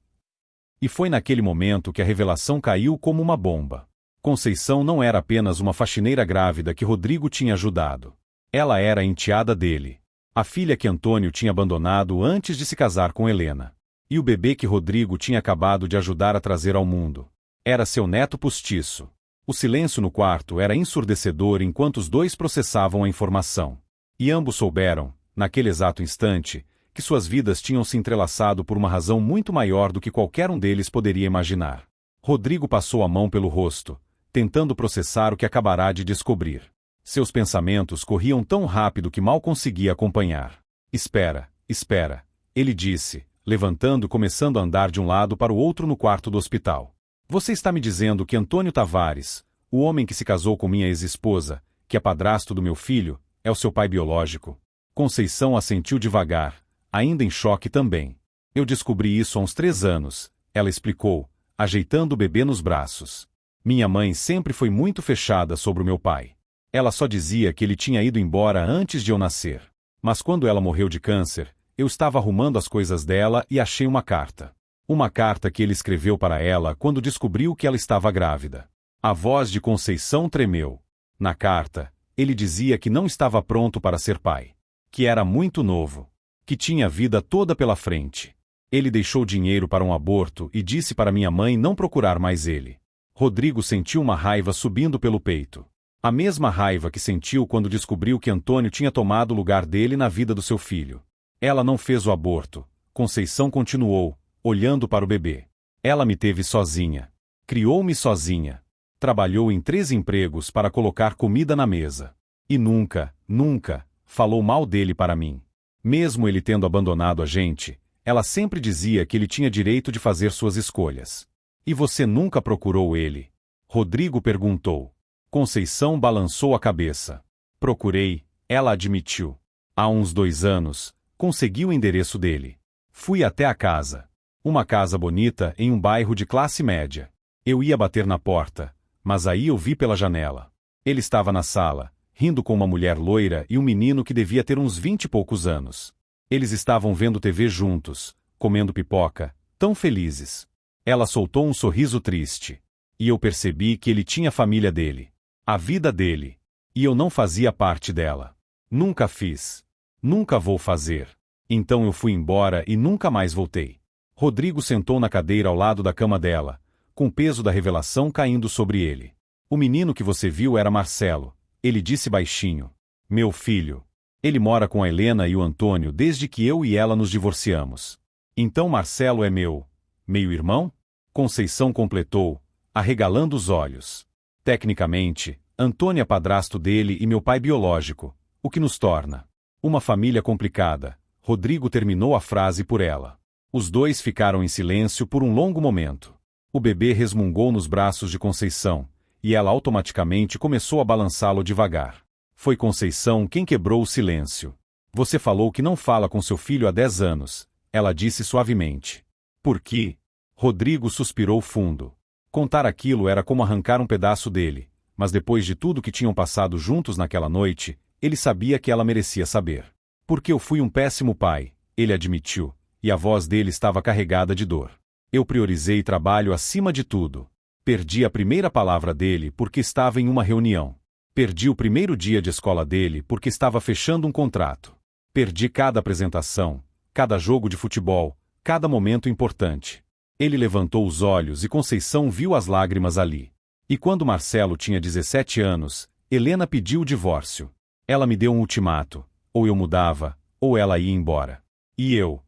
Speaker 1: E foi naquele momento que a revelação caiu como uma bomba. Conceição não era apenas uma faxineira grávida que Rodrigo tinha ajudado. Ela era a enteada dele. A filha que Antônio tinha abandonado antes de se casar com Helena. E o bebê que Rodrigo tinha acabado de ajudar a trazer ao mundo. Era seu neto postiço. O silêncio no quarto era ensurdecedor enquanto os dois processavam a informação. E ambos souberam, naquele exato instante, que suas vidas tinham se entrelaçado por uma razão muito maior do que qualquer um deles poderia imaginar. Rodrigo passou a mão pelo rosto, tentando processar o que acabará de descobrir. Seus pensamentos corriam tão rápido que mal conseguia acompanhar. Espera, espera, ele disse, levantando e começando a andar de um lado para o outro no quarto do hospital. Você está me dizendo que Antônio Tavares, o homem que se casou com minha ex-esposa, que é padrasto do meu filho, é o seu pai biológico? Conceição assentiu devagar, ainda em choque também. Eu descobri isso há uns 3 anos, ela explicou, ajeitando o bebê nos braços. Minha mãe sempre foi muito fechada sobre o meu pai. Ela só dizia que ele tinha ido embora antes de eu nascer. Mas quando ela morreu de câncer, eu estava arrumando as coisas dela e achei uma carta. Uma carta que ele escreveu para ela quando descobriu que ela estava grávida. A voz de Conceição tremeu. Na carta, ele dizia que não estava pronto para ser pai. Que era muito novo. Que tinha a vida toda pela frente. Ele deixou dinheiro para um aborto e disse para minha mãe não procurar mais ele. Rodrigo sentiu uma raiva subindo pelo peito. A mesma raiva que sentiu quando descobriu que Antônio tinha tomado o lugar dele na vida do seu filho. Ela não fez o aborto. Conceição continuou, olhando para o bebê. Ela me teve sozinha. Criou-me sozinha. Trabalhou em 3 empregos para colocar comida na mesa. E nunca, nunca, falou mal dele para mim. Mesmo ele tendo abandonado a gente, ela sempre dizia que ele tinha direito de fazer suas escolhas. E você nunca procurou ele? Rodrigo perguntou. Conceição balançou a cabeça. Procurei, ela admitiu. Há uns 2 anos, consegui o endereço dele. Fui até a casa. Uma casa bonita em um bairro de classe média. Eu ia bater na porta, mas aí eu vi pela janela. Ele estava na sala, rindo com uma mulher loira e um menino que devia ter uns 20 e poucos anos. Eles estavam vendo TV juntos, comendo pipoca, tão felizes. Ela soltou um sorriso triste. E eu percebi que ele tinha a família dele. A vida dele. E eu não fazia parte dela. Nunca fiz. Nunca vou fazer. Então eu fui embora e nunca mais voltei. Rodrigo sentou na cadeira ao lado da cama dela, com o peso da revelação caindo sobre ele. O menino que você viu era Marcelo. Ele disse baixinho. Meu filho. Ele mora com a Helena e o Antônio desde que eu e ela nos divorciamos. Então Marcelo é meu meio-irmão? Conceição completou, arregalando os olhos. Tecnicamente, Antônio é padrasto dele e meu pai biológico, o que nos torna uma família complicada. Rodrigo terminou a frase por ela. Os dois ficaram em silêncio por um longo momento. O bebê resmungou nos braços de Conceição, e ela automaticamente começou a balançá-lo devagar. Foi Conceição quem quebrou o silêncio. Você falou que não fala com seu filho há 10 anos, ela disse suavemente. Por quê? Rodrigo suspirou fundo. Contar aquilo era como arrancar um pedaço dele, mas depois de tudo que tinham passado juntos naquela noite, ele sabia que ela merecia saber. Porque eu fui um péssimo pai, ele admitiu, e a voz dele estava carregada de dor. Eu priorizei trabalho acima de tudo. Perdi a primeira palavra dele porque estava em uma reunião. Perdi o primeiro dia de escola dele porque estava fechando um contrato. Perdi cada apresentação, cada jogo de futebol, cada momento importante. Ele levantou os olhos e Conceição viu as lágrimas ali. E quando Marcelo tinha 17 anos, Helena pediu o divórcio. Ela me deu um ultimato: ou eu mudava, ou ela ia embora. E eu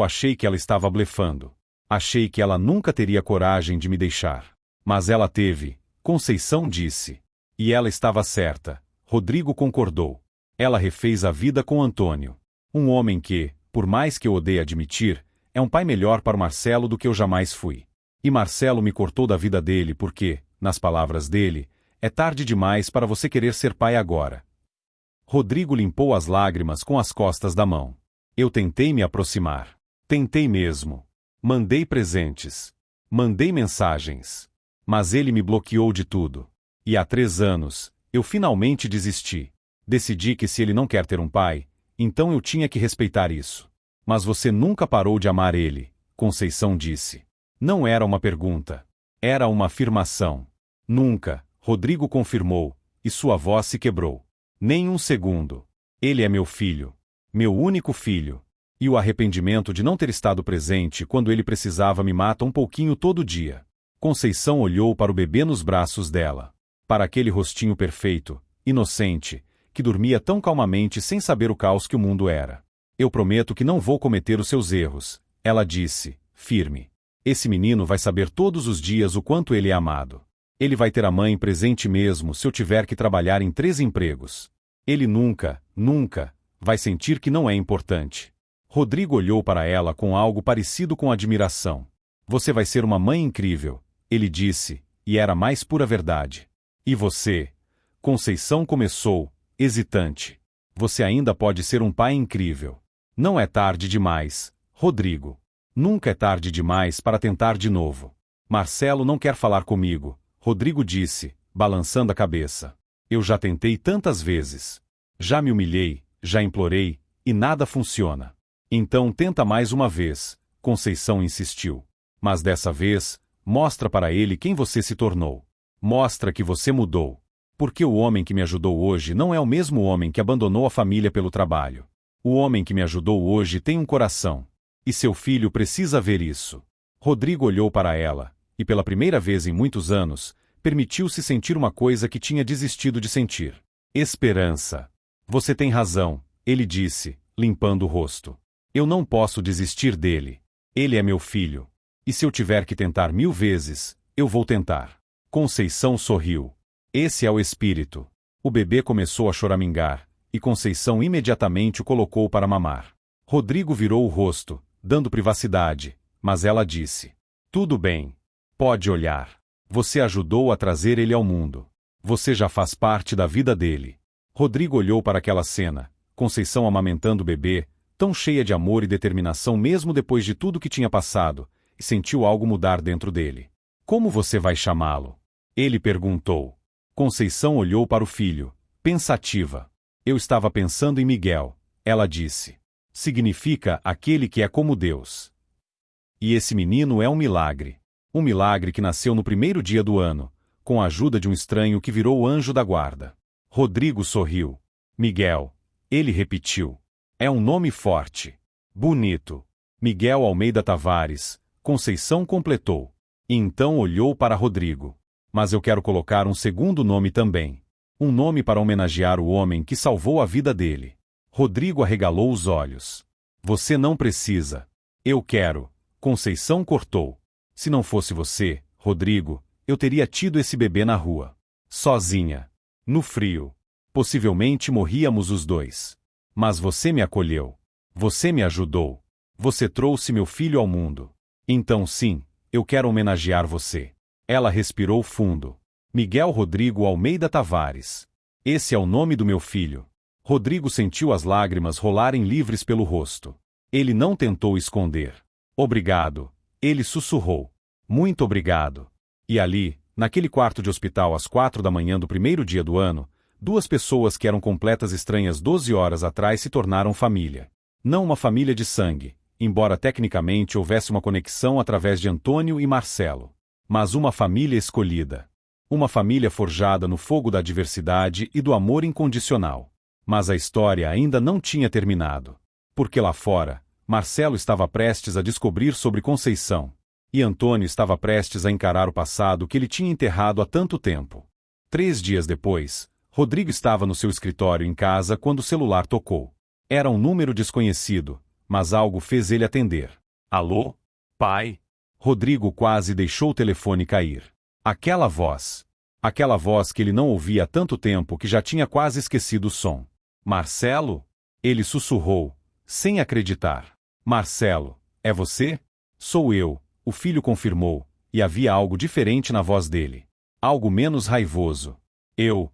Speaker 1: achei que ela estava blefando. Achei que ela nunca teria coragem de me deixar. Mas ela teve, Conceição disse. E ela estava certa. Rodrigo concordou. Ela refez a vida com Antônio. Um homem que, por mais que eu odeie admitir, é um pai melhor para o Marcelo do que eu jamais fui. E Marcelo me cortou da vida dele porque, nas palavras dele, é tarde demais para você querer ser pai agora. Rodrigo limpou as lágrimas com as costas da mão. Eu tentei me aproximar. Tentei mesmo. Mandei presentes. Mandei mensagens. Mas ele me bloqueou de tudo. E há 3 anos, eu finalmente desisti. Decidi que se ele não quer ter um pai, então eu tinha que respeitar isso. Mas você nunca parou de amar ele, Conceição disse. Não era uma pergunta. Era uma afirmação. Nunca, Rodrigo confirmou, e sua voz se quebrou. Nem um segundo. Ele é meu filho. Meu único filho. E o arrependimento de não ter estado presente quando ele precisava me mata um pouquinho todo dia. Conceição olhou para o bebê nos braços dela. Para aquele rostinho perfeito, inocente, que dormia tão calmamente sem saber o caos que o mundo era. Eu prometo que não vou cometer os seus erros, ela disse, firme. Esse menino vai saber todos os dias o quanto ele é amado. Ele vai ter a mãe presente mesmo se eu tiver que trabalhar em 3 empregos. Ele nunca vai sentir que não é importante. Rodrigo olhou para ela com algo parecido com admiração. Você vai ser uma mãe incrível, ele disse, e era a mais pura verdade. E você? Conceição começou, hesitante. Você ainda pode ser um pai incrível. Não é tarde demais, Rodrigo. Nunca é tarde demais para tentar de novo. Marcelo não quer falar comigo, Rodrigo disse, balançando a cabeça. Eu já tentei tantas vezes. Já me humilhei, já implorei, e nada funciona. Então tenta mais uma vez, Conceição insistiu. Mas dessa vez, mostra para ele quem você se tornou. Mostra que você mudou. Porque o homem que me ajudou hoje não é o mesmo homem que abandonou a família pelo trabalho. O homem que me ajudou hoje tem um coração. E seu filho precisa ver isso. Rodrigo olhou para ela, e pela primeira vez em muitos anos, permitiu-se sentir uma coisa que tinha desistido de sentir. Esperança. Você tem razão, ele disse, limpando o rosto. Eu não posso desistir dele. Ele é meu filho. E se eu tiver que tentar 1000 vezes, eu vou tentar. Conceição sorriu. Esse é o espírito. O bebê começou a choramingar, e Conceição imediatamente o colocou para mamar. Rodrigo virou o rosto, dando privacidade, mas ela disse: tudo bem. Pode olhar. Você ajudou a trazer ele ao mundo. Você já faz parte da vida dele. Rodrigo olhou para aquela cena, Conceição amamentando o bebê, tão cheia de amor e determinação mesmo depois de tudo que tinha passado, e sentiu algo mudar dentro dele. Como você vai chamá-lo? Ele perguntou. Conceição olhou para o filho, pensativa. Eu estava pensando em Miguel, ela disse. Significa aquele que é como Deus. E esse menino é um milagre. Um milagre que nasceu no primeiro dia do ano, com a ajuda de um estranho que virou o anjo da guarda. Rodrigo sorriu. Miguel. Ele repetiu. É um nome forte. Bonito. Miguel Almeida Tavares, Conceição completou. E então olhou para Rodrigo. Mas eu quero colocar um segundo nome também. Um nome para homenagear o homem que salvou a vida dele. Rodrigo arregalou os olhos. Você não precisa. Eu quero. Conceição cortou. Se não fosse você, Rodrigo, eu teria tido esse bebê na rua. Sozinha. No frio. Possivelmente morríamos os dois. Mas você me acolheu. Você me ajudou. Você trouxe meu filho ao mundo. Então sim, eu quero homenagear você. Ela respirou fundo. Miguel Rodrigo Almeida Tavares. Esse é o nome do meu filho. Rodrigo sentiu as lágrimas rolarem livres pelo rosto. Ele não tentou esconder. Obrigado. Ele sussurrou. Muito obrigado. E ali, naquele quarto de hospital às 4 da manhã do primeiro dia do ano, 2 pessoas que eram completas estranhas 12 horas atrás se tornaram família. Não uma família de sangue, embora tecnicamente houvesse uma conexão através de Antônio e Marcelo. mas uma família escolhida. Uma família forjada no fogo da adversidade e do amor incondicional. Mas a história ainda não tinha terminado. Porque lá fora, Marcelo estava prestes a descobrir sobre Conceição. E Antônio estava prestes a encarar o passado que ele tinha enterrado há tanto tempo. 3 dias depois, Rodrigo estava no seu escritório em casa quando o celular tocou. Era um número desconhecido, mas algo fez ele atender. Alô? Pai? Rodrigo quase deixou o telefone cair. Aquela voz que ele não ouvia há tanto tempo que já tinha quase esquecido o som. Marcelo? Ele sussurrou, sem acreditar. Marcelo, é você? Sou eu, o filho confirmou, e havia algo diferente na voz dele. Algo menos raivoso. Eu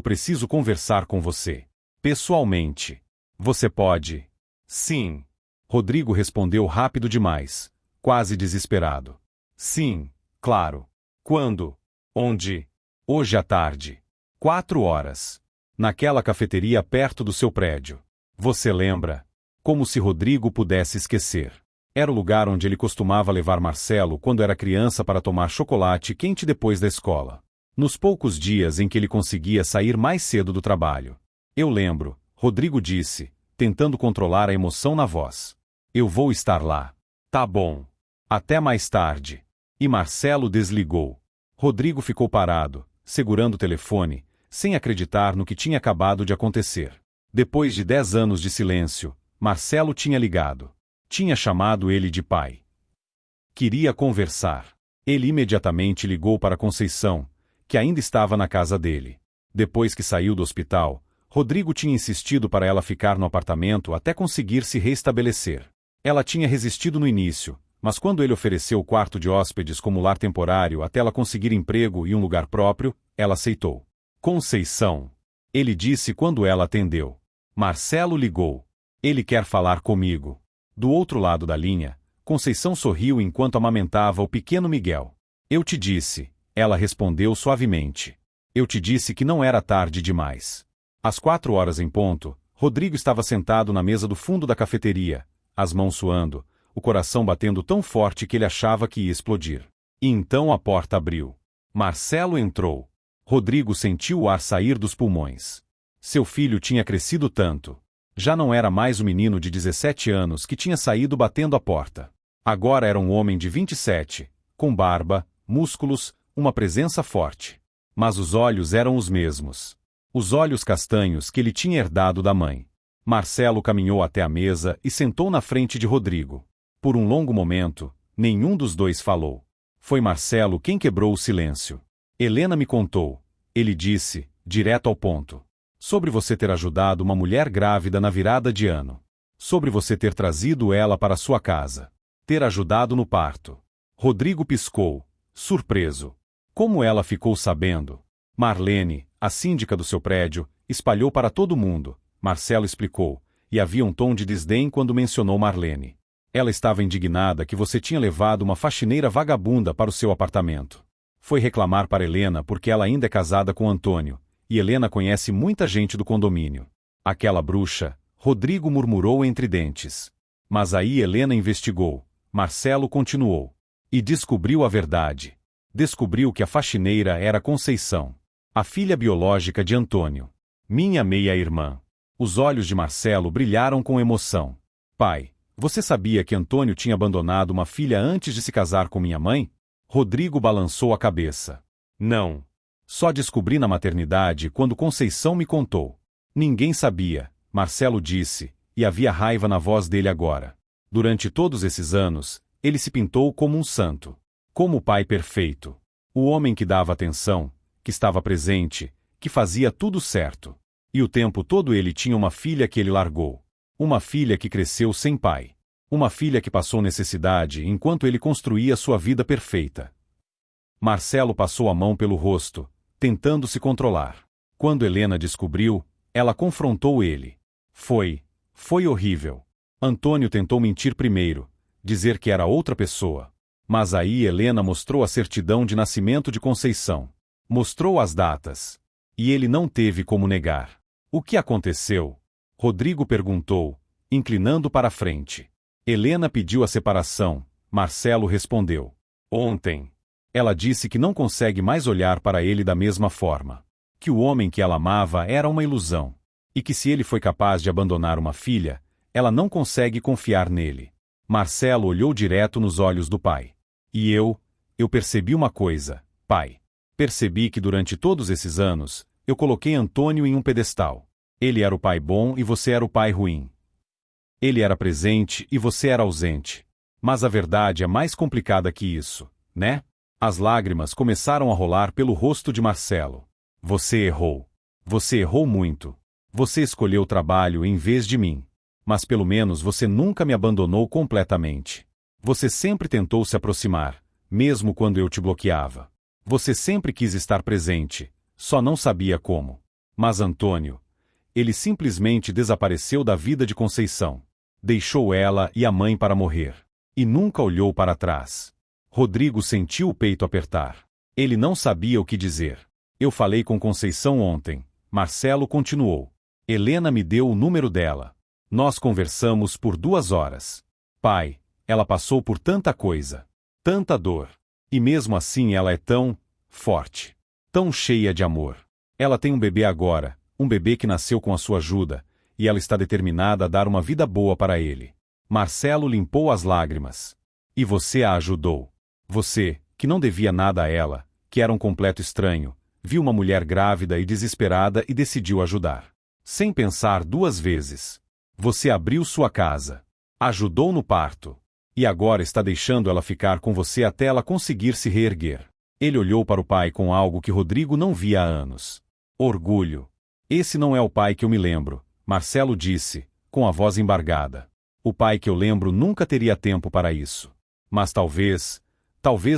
Speaker 1: preciso conversar com você. Pessoalmente. Você pode? Sim. Rodrigo respondeu rápido demais, quase desesperado. Sim, claro. Quando? Onde? Hoje à tarde. 4 horas. Naquela cafeteria perto do seu prédio. Você lembra? Como se Rodrigo pudesse esquecer. Era o lugar onde ele costumava levar Marcelo quando era criança para tomar chocolate quente depois da escola. Nos poucos dias em que ele conseguia sair mais cedo do trabalho. Eu lembro, Rodrigo disse, tentando controlar a emoção na voz. Eu vou estar lá. Tá bom. Até mais tarde. E Marcelo desligou. Rodrigo ficou parado, segurando o telefone, sem acreditar no que tinha acabado de acontecer. Depois de 10 anos de silêncio, Marcelo tinha ligado. Tinha chamado ele de pai. Queria conversar. Ele imediatamente ligou para Conceição, que ainda estava na casa dele. Depois que saiu do hospital, Rodrigo tinha insistido para ela ficar no apartamento até conseguir se restabelecer. Ela tinha resistido no início, mas quando ele ofereceu o quarto de hóspedes como lar temporário até ela conseguir emprego e um lugar próprio, ela aceitou. Conceição. Ele disse quando ela atendeu. Marcelo ligou. Ele quer falar comigo. Do outro lado da linha, Conceição sorriu enquanto amamentava o pequeno Miguel. Eu te disse, ela respondeu suavemente. Eu te disse que não era tarde demais. Às 4 horas em ponto, Rodrigo estava sentado na mesa do fundo da cafeteria, as mãos suando, o coração batendo tão forte que ele achava que ia explodir. E então a porta abriu. Marcelo entrou. Rodrigo sentiu o ar sair dos pulmões. Seu filho tinha crescido tanto. Já não era mais o menino de 17 anos que tinha saído batendo a porta. Agora era um homem de 27, com barba, músculos, uma presença forte. Mas os olhos eram os mesmos. Os olhos castanhos que ele tinha herdado da mãe. Marcelo caminhou até a mesa e sentou na frente de Rodrigo. Por um longo momento, nenhum dos dois falou. Foi Marcelo quem quebrou o silêncio. Helena me contou. Ele disse, direto ao ponto. Sobre você ter ajudado uma mulher grávida na virada de ano. Sobre você ter trazido ela para sua casa. Ter ajudado no parto. Rodrigo piscou, surpreso. Como ela ficou sabendo? Marlene, a síndica do seu prédio, espalhou para todo mundo, Marcelo explicou, e havia um tom de desdém quando mencionou Marlene. Ela estava indignada que você tinha levado uma faxineira vagabunda para o seu apartamento. Foi reclamar para Helena porque ela ainda é casada com Antônio, e Helena conhece muita gente do condomínio. Aquela bruxa, Rodrigo murmurou entre dentes. Mas aí Helena investigou, Marcelo continuou. E descobriu a verdade. Descobriu que a faxineira era Conceição, a filha biológica de Antônio. Minha meia-irmã. Os olhos de Marcelo brilharam com emoção. Pai, você sabia que Antônio tinha abandonado uma filha antes de se casar com minha mãe? Rodrigo balançou a cabeça. Não. Só descobri na maternidade quando Conceição me contou. Ninguém sabia, Marcelo disse, e havia raiva na voz dele agora. Durante todos esses anos, ele se pintou como um santo. Como o pai perfeito. O homem que dava atenção, que estava presente, que fazia tudo certo. E o tempo todo ele tinha uma filha que ele largou. Uma filha que cresceu sem pai. Uma filha que passou necessidade enquanto ele construía sua vida perfeita. Marcelo passou a mão pelo rosto, tentando se controlar. Quando Helena descobriu, ela confrontou ele. Foi horrível. Antônio tentou mentir primeiro, dizer que era outra pessoa. Mas aí Helena mostrou a certidão de nascimento de Conceição. Mostrou as datas. E ele não teve como negar. O que aconteceu? Rodrigo perguntou, inclinando para a frente. Helena pediu a separação. Marcelo respondeu. Ontem. Ela disse que não consegue mais olhar para ele da mesma forma. Que o homem que ela amava era uma ilusão. E que se ele foi capaz de abandonar uma filha, ela não consegue confiar nele. Marcelo olhou direto nos olhos do pai. E eu percebi uma coisa, pai. Percebi que durante todos esses anos, eu coloquei Antônio em um pedestal. Ele era o pai bom e você era o pai ruim. Ele era presente e você era ausente. Mas a verdade é mais complicada que isso, né? As lágrimas começaram a rolar pelo rosto de Marcelo. Você errou. Você errou muito. Você escolheu o trabalho em vez de mim. Mas pelo menos você nunca me abandonou completamente. Você sempre tentou se aproximar, mesmo quando eu te bloqueava. Você sempre quis estar presente, só não sabia como. Mas Antônio, ele simplesmente desapareceu da vida de Conceição. Deixou ela e a mãe para morrer. E nunca olhou para trás. Rodrigo sentiu o peito apertar. Ele não sabia o que dizer. Eu falei com Conceição ontem. Marcelo continuou. Helena me deu o número dela. Nós conversamos por 2 horas. Pai, ela passou por tanta coisa. Tanta dor. E mesmo assim ela é tão forte. Tão cheia de amor. Ela tem um bebê agora, um bebê que nasceu com a sua ajuda, e ela está determinada a dar uma vida boa para ele. Marcelo limpou as lágrimas. E você a ajudou. Você, que não devia nada a ela, que era um completo estranho, viu uma mulher grávida e desesperada e decidiu ajudar. Sem pensar 2 vezes. Você abriu sua casa. Ajudou no parto. E agora está deixando ela ficar com você até ela conseguir se reerguer. Ele olhou para o pai com algo que Rodrigo não via há anos. Orgulho. Esse não é o pai que eu me lembro, Marcelo disse, com a voz embargada. O pai que eu lembro nunca teria tempo para isso. Mas talvez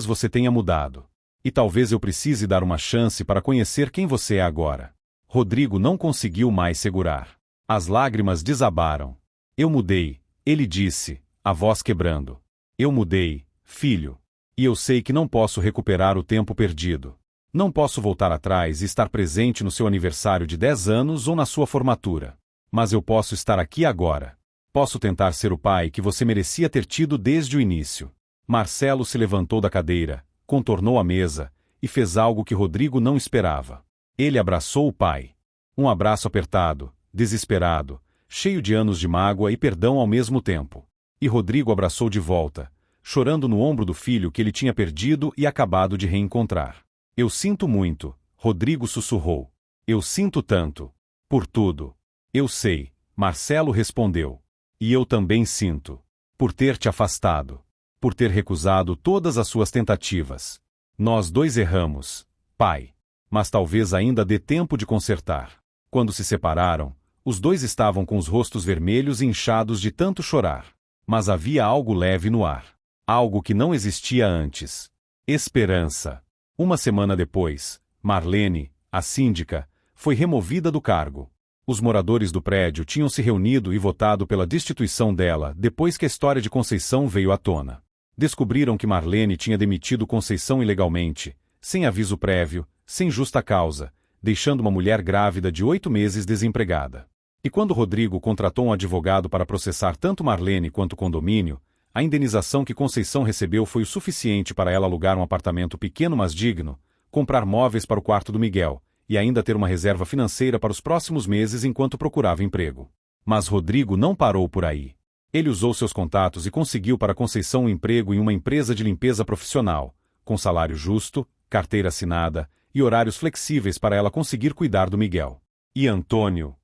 Speaker 1: você tenha mudado. E talvez eu precise dar uma chance para conhecer quem você é agora. Rodrigo não conseguiu mais segurar. As lágrimas desabaram. Eu mudei, ele disse, a voz quebrando. Eu mudei, filho. E eu sei que não posso recuperar o tempo perdido. Não posso voltar atrás e estar presente no seu aniversário de 10 anos ou na sua formatura. Mas eu posso estar aqui agora. Posso tentar ser o pai que você merecia ter tido desde o início. Marcelo se levantou da cadeira, contornou a mesa e fez algo que Rodrigo não esperava. Ele abraçou o pai. Um abraço apertado, desesperado, cheio de anos de mágoa e perdão ao mesmo tempo. E Rodrigo abraçou de volta, chorando no ombro do filho que ele tinha perdido e acabado de reencontrar. Eu sinto muito, Rodrigo sussurrou. Eu sinto tanto. Por tudo. Eu sei, Marcelo respondeu. E eu também sinto. Por ter te afastado. Por ter recusado todas as suas tentativas. Nós 2 erramos, pai. Mas talvez ainda dê tempo de consertar. Quando se separaram, os 2 estavam com os rostos vermelhos e inchados de tanto chorar. Mas havia algo leve no ar. Algo que não existia antes. Esperança. Uma semana depois, Marlene, a síndica, foi removida do cargo. Os moradores do prédio tinham se reunido e votado pela destituição dela depois que a história de Conceição veio à tona. Descobriram que Marlene tinha demitido Conceição ilegalmente, sem aviso prévio, sem justa causa, deixando uma mulher grávida de 8 meses desempregada. E quando Rodrigo contratou um advogado para processar tanto Marlene quanto o condomínio, a indenização que Conceição recebeu foi o suficiente para ela alugar um apartamento pequeno mas digno, comprar móveis para o quarto do Miguel, e ainda ter uma reserva financeira para os próximos meses enquanto procurava emprego. Mas Rodrigo não parou por aí. Ele usou seus contatos e conseguiu para Conceição um emprego em uma empresa de limpeza profissional, com salário justo, carteira assinada e horários flexíveis para ela conseguir cuidar do Miguel. E Antônio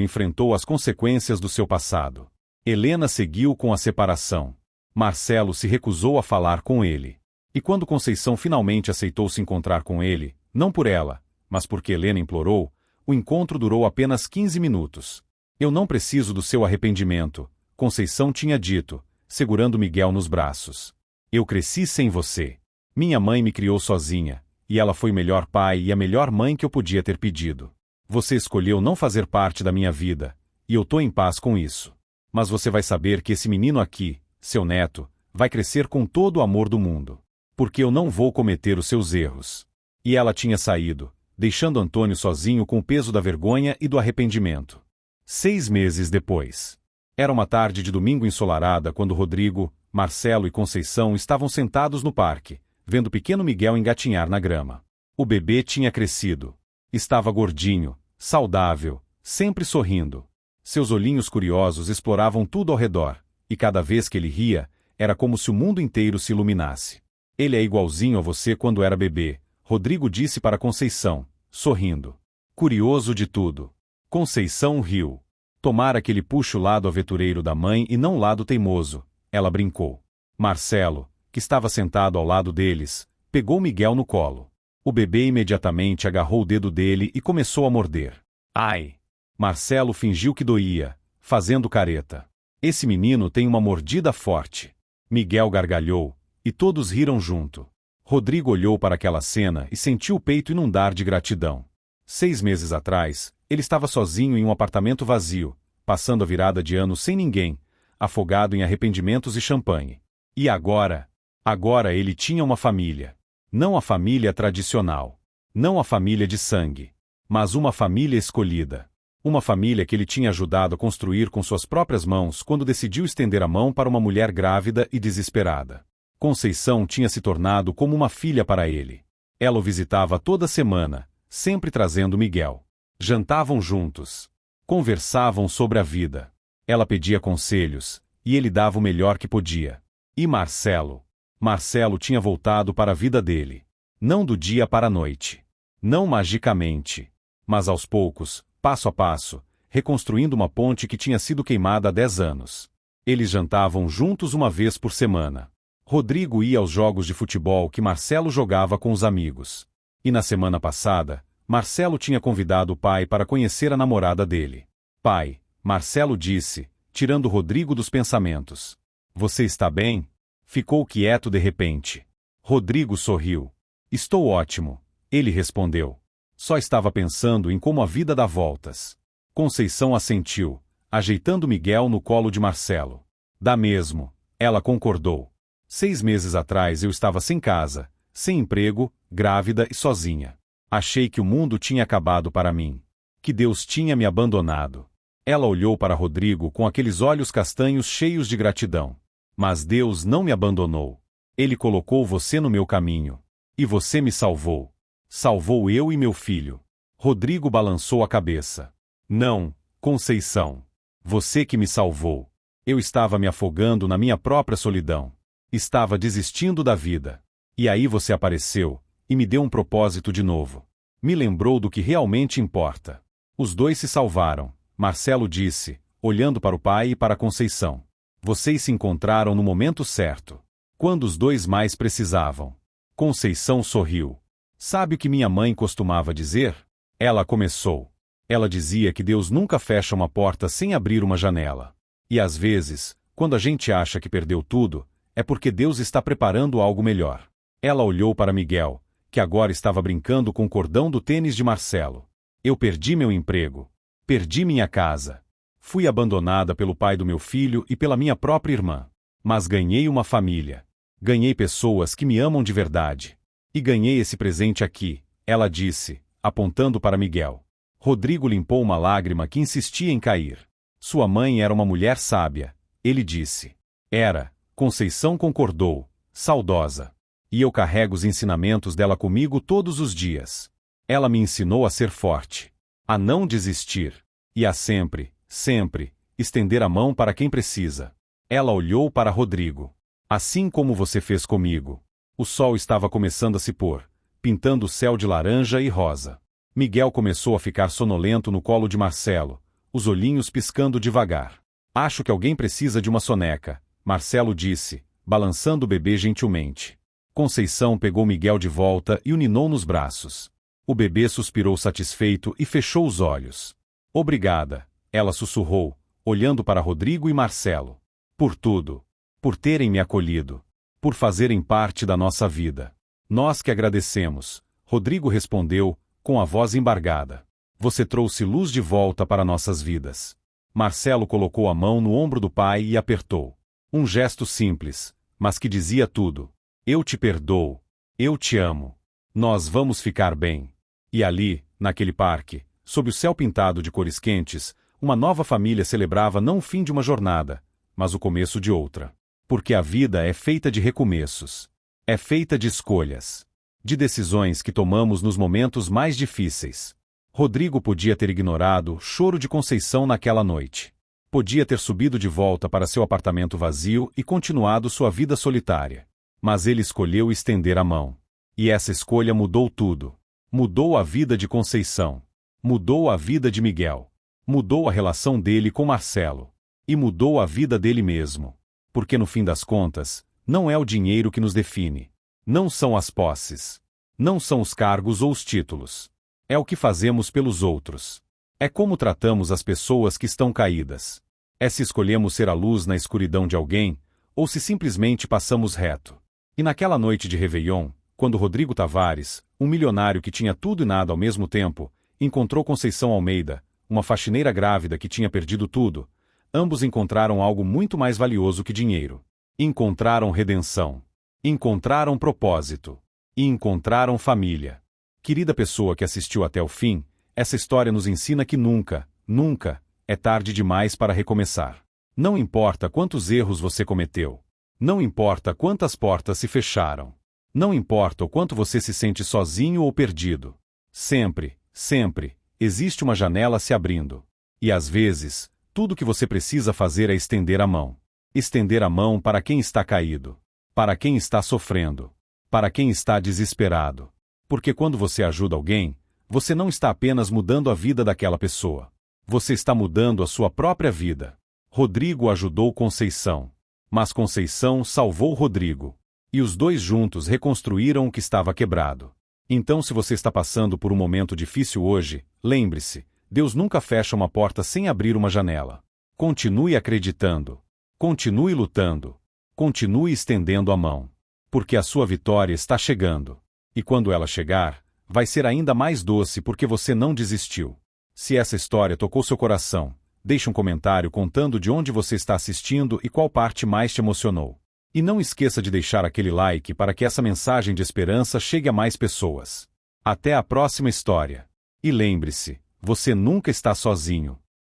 Speaker 1: enfrentou as consequências do seu passado. Helena seguiu com a separação. Marcelo se recusou a falar com ele. E quando Conceição finalmente aceitou se encontrar com ele, não por ela, mas porque Helena implorou, o encontro durou apenas 15 minutos. Eu não preciso do seu arrependimento, Conceição tinha dito, segurando Miguel nos braços. Eu cresci sem você. Minha mãe me criou sozinha, e ela foi o melhor pai e a melhor mãe que eu podia ter pedido. Você escolheu não fazer parte da minha vida, e eu tô em paz com isso. Mas você vai saber que esse menino aqui, seu neto, vai crescer com todo o amor do mundo. Porque eu não vou cometer os seus erros. E ela tinha saído, deixando Antônio sozinho com o peso da vergonha e do arrependimento. 6 meses depois. Era uma tarde de domingo ensolarada quando Rodrigo, Marcelo e Conceição estavam sentados no parque, vendo pequeno Miguel engatinhar na grama. O bebê tinha crescido. Estava gordinho, saudável, sempre sorrindo. Seus olhinhos curiosos exploravam tudo ao redor, e cada vez que ele ria, era como se o mundo inteiro se iluminasse. Ele é igualzinho a você quando era bebê, Rodrigo disse para Conceição, sorrindo. Curioso de tudo. Conceição riu. Tomara que ele puxe o lado aventureiro da mãe e não o lado teimoso, ela brincou. Marcelo, que estava sentado ao lado deles, pegou Miguel no colo. O bebê imediatamente agarrou o dedo dele e começou a morder. Ai! Marcelo fingiu que doía, fazendo careta. Esse menino tem uma mordida forte. Miguel gargalhou, e todos riram junto. Rodrigo olhou para aquela cena e sentiu o peito inundar de gratidão. 6 meses atrás, ele estava sozinho em um apartamento vazio, passando a virada de ano sem ninguém, afogado em arrependimentos e champanhe. E agora? Agora ele tinha uma família. Não a família tradicional. Não a família de sangue. Mas uma família escolhida. Uma família que ele tinha ajudado a construir com suas próprias mãos quando decidiu estender a mão para uma mulher grávida e desesperada. Conceição tinha se tornado como uma filha para ele. Ela o visitava toda semana, sempre trazendo Miguel. Jantavam juntos. Conversavam sobre a vida. Ela pedia conselhos, e ele dava o melhor que podia. E Marcelo? Marcelo tinha voltado para a vida dele. Não do dia para a noite. Não magicamente. Mas aos poucos, passo a passo, reconstruindo uma ponte que tinha sido queimada há 10 anos. Eles jantavam juntos uma vez por semana. Rodrigo ia aos jogos de futebol que Marcelo jogava com os amigos. E na semana passada, Marcelo tinha convidado o pai para conhecer a namorada dele. Pai, Marcelo disse, tirando Rodrigo dos pensamentos. Você está bem? Ficou quieto de repente. Rodrigo sorriu. Estou ótimo, ele respondeu. Só estava pensando em como a vida dá voltas. Conceição assentiu, ajeitando Miguel no colo de Marcelo. Dá mesmo, ela concordou. 6 meses atrás eu estava sem casa, sem emprego, grávida e sozinha. Achei que o mundo tinha acabado para mim. Que Deus tinha me abandonado. Ela olhou para Rodrigo com aqueles olhos castanhos cheios de gratidão. Mas Deus não me abandonou. Ele colocou você no meu caminho. E você me salvou. Salvou eu e meu filho. Rodrigo balançou a cabeça. Não, Conceição. Você que me salvou. Eu estava me afogando na minha própria solidão. Estava desistindo da vida. E aí você apareceu, e me deu um propósito de novo. Me lembrou do que realmente importa. Os dois se salvaram, Marcelo disse, olhando para o pai e para Conceição. Vocês se encontraram no momento certo. Quando os dois mais precisavam. Conceição sorriu. Sabe o que minha mãe costumava dizer? Ela começou. Ela dizia que Deus nunca fecha uma porta sem abrir uma janela. E às vezes, quando a gente acha que perdeu tudo, é porque Deus está preparando algo melhor. Ela olhou para Miguel, que agora estava brincando com o cordão do tênis de Marcelo. Eu perdi meu emprego. Perdi minha casa. Fui abandonada pelo pai do meu filho e pela minha própria irmã. Mas ganhei uma família. Ganhei pessoas que me amam de verdade. E ganhei esse presente aqui, ela disse, apontando para Miguel. Rodrigo limpou uma lágrima que insistia em cair. Sua mãe era uma mulher sábia, ele disse. Era, Conceição concordou, saudosa. E eu carrego os ensinamentos dela comigo todos os dias. Ela me ensinou a ser forte, a não desistir, e a sempre, sempre, estender a mão para quem precisa. Ela olhou para Rodrigo. Assim como você fez comigo. O sol estava começando a se pôr, pintando o céu de laranja e rosa. Miguel começou a ficar sonolento no colo de Marcelo, os olhinhos piscando devagar. Acho que alguém precisa de uma soneca, Marcelo disse, balançando o bebê gentilmente. Conceição pegou Miguel de volta e o ninou nos braços. O bebê suspirou satisfeito e fechou os olhos. Obrigada, ela sussurrou, olhando para Rodrigo e Marcelo. Por tudo. Por terem me acolhido. Por fazerem parte da nossa vida. Nós que agradecemos, Rodrigo respondeu, com a voz embargada. Você trouxe luz de volta para nossas vidas. Marcelo colocou a mão no ombro do pai e apertou. Um gesto simples, mas que dizia tudo. Eu te perdoo. Eu te amo. Nós vamos ficar bem. E ali, naquele parque, sob o céu pintado de cores quentes, uma nova família celebrava não o fim de uma jornada, mas o começo de outra. Porque a vida é feita de recomeços. É feita de escolhas. De decisões que tomamos nos momentos mais difíceis. Rodrigo podia ter ignorado o choro de Conceição naquela noite. Podia ter subido de volta para seu apartamento vazio e continuado sua vida solitária. Mas ele escolheu estender a mão. E essa escolha mudou tudo. Mudou a vida de Conceição. Mudou a vida de Miguel. Mudou a relação dele com Marcelo. E mudou a vida dele mesmo. Porque no fim das contas, não é o dinheiro que nos define. Não são as posses. Não são os cargos ou os títulos. É o que fazemos pelos outros. É como tratamos as pessoas que estão caídas. É se escolhemos ser a luz na escuridão de alguém, ou se simplesmente passamos reto. E naquela noite de Réveillon, quando Rodrigo Tavares, um milionário que tinha tudo e nada ao mesmo tempo, encontrou Conceição Almeida, uma faxineira grávida que tinha perdido tudo, ambos encontraram algo muito mais valioso que dinheiro. Encontraram redenção. Encontraram propósito. E encontraram família. Querida pessoa que assistiu até o fim, essa história nos ensina que nunca, nunca, é tarde demais para recomeçar. Não importa quantos erros você cometeu. Não importa quantas portas se fecharam. Não importa o quanto você se sente sozinho ou perdido. Sempre, sempre, existe uma janela se abrindo. E às vezes, tudo que você precisa fazer é estender a mão. Estender a mão para quem está caído. Para quem está sofrendo. Para quem está desesperado. Porque quando você ajuda alguém, você não está apenas mudando a vida daquela pessoa. Você está mudando a sua própria vida. Rodrigo ajudou Conceição. Mas Conceição salvou Rodrigo. E os dois juntos reconstruíram o que estava quebrado. Então, se você está passando por um momento difícil hoje, lembre-se, Deus nunca fecha uma porta sem abrir uma janela. Continue acreditando. Continue lutando. Continue estendendo a mão. Porque a sua vitória está chegando. E quando ela chegar, vai ser ainda mais doce porque você não desistiu. Se essa história tocou seu coração, deixe um comentário contando de onde você está assistindo e qual parte mais te emocionou. E não esqueça de deixar aquele like para que essa mensagem de esperança chegue a mais pessoas. Até a próxima história. E lembre-se, você nunca está sozinho.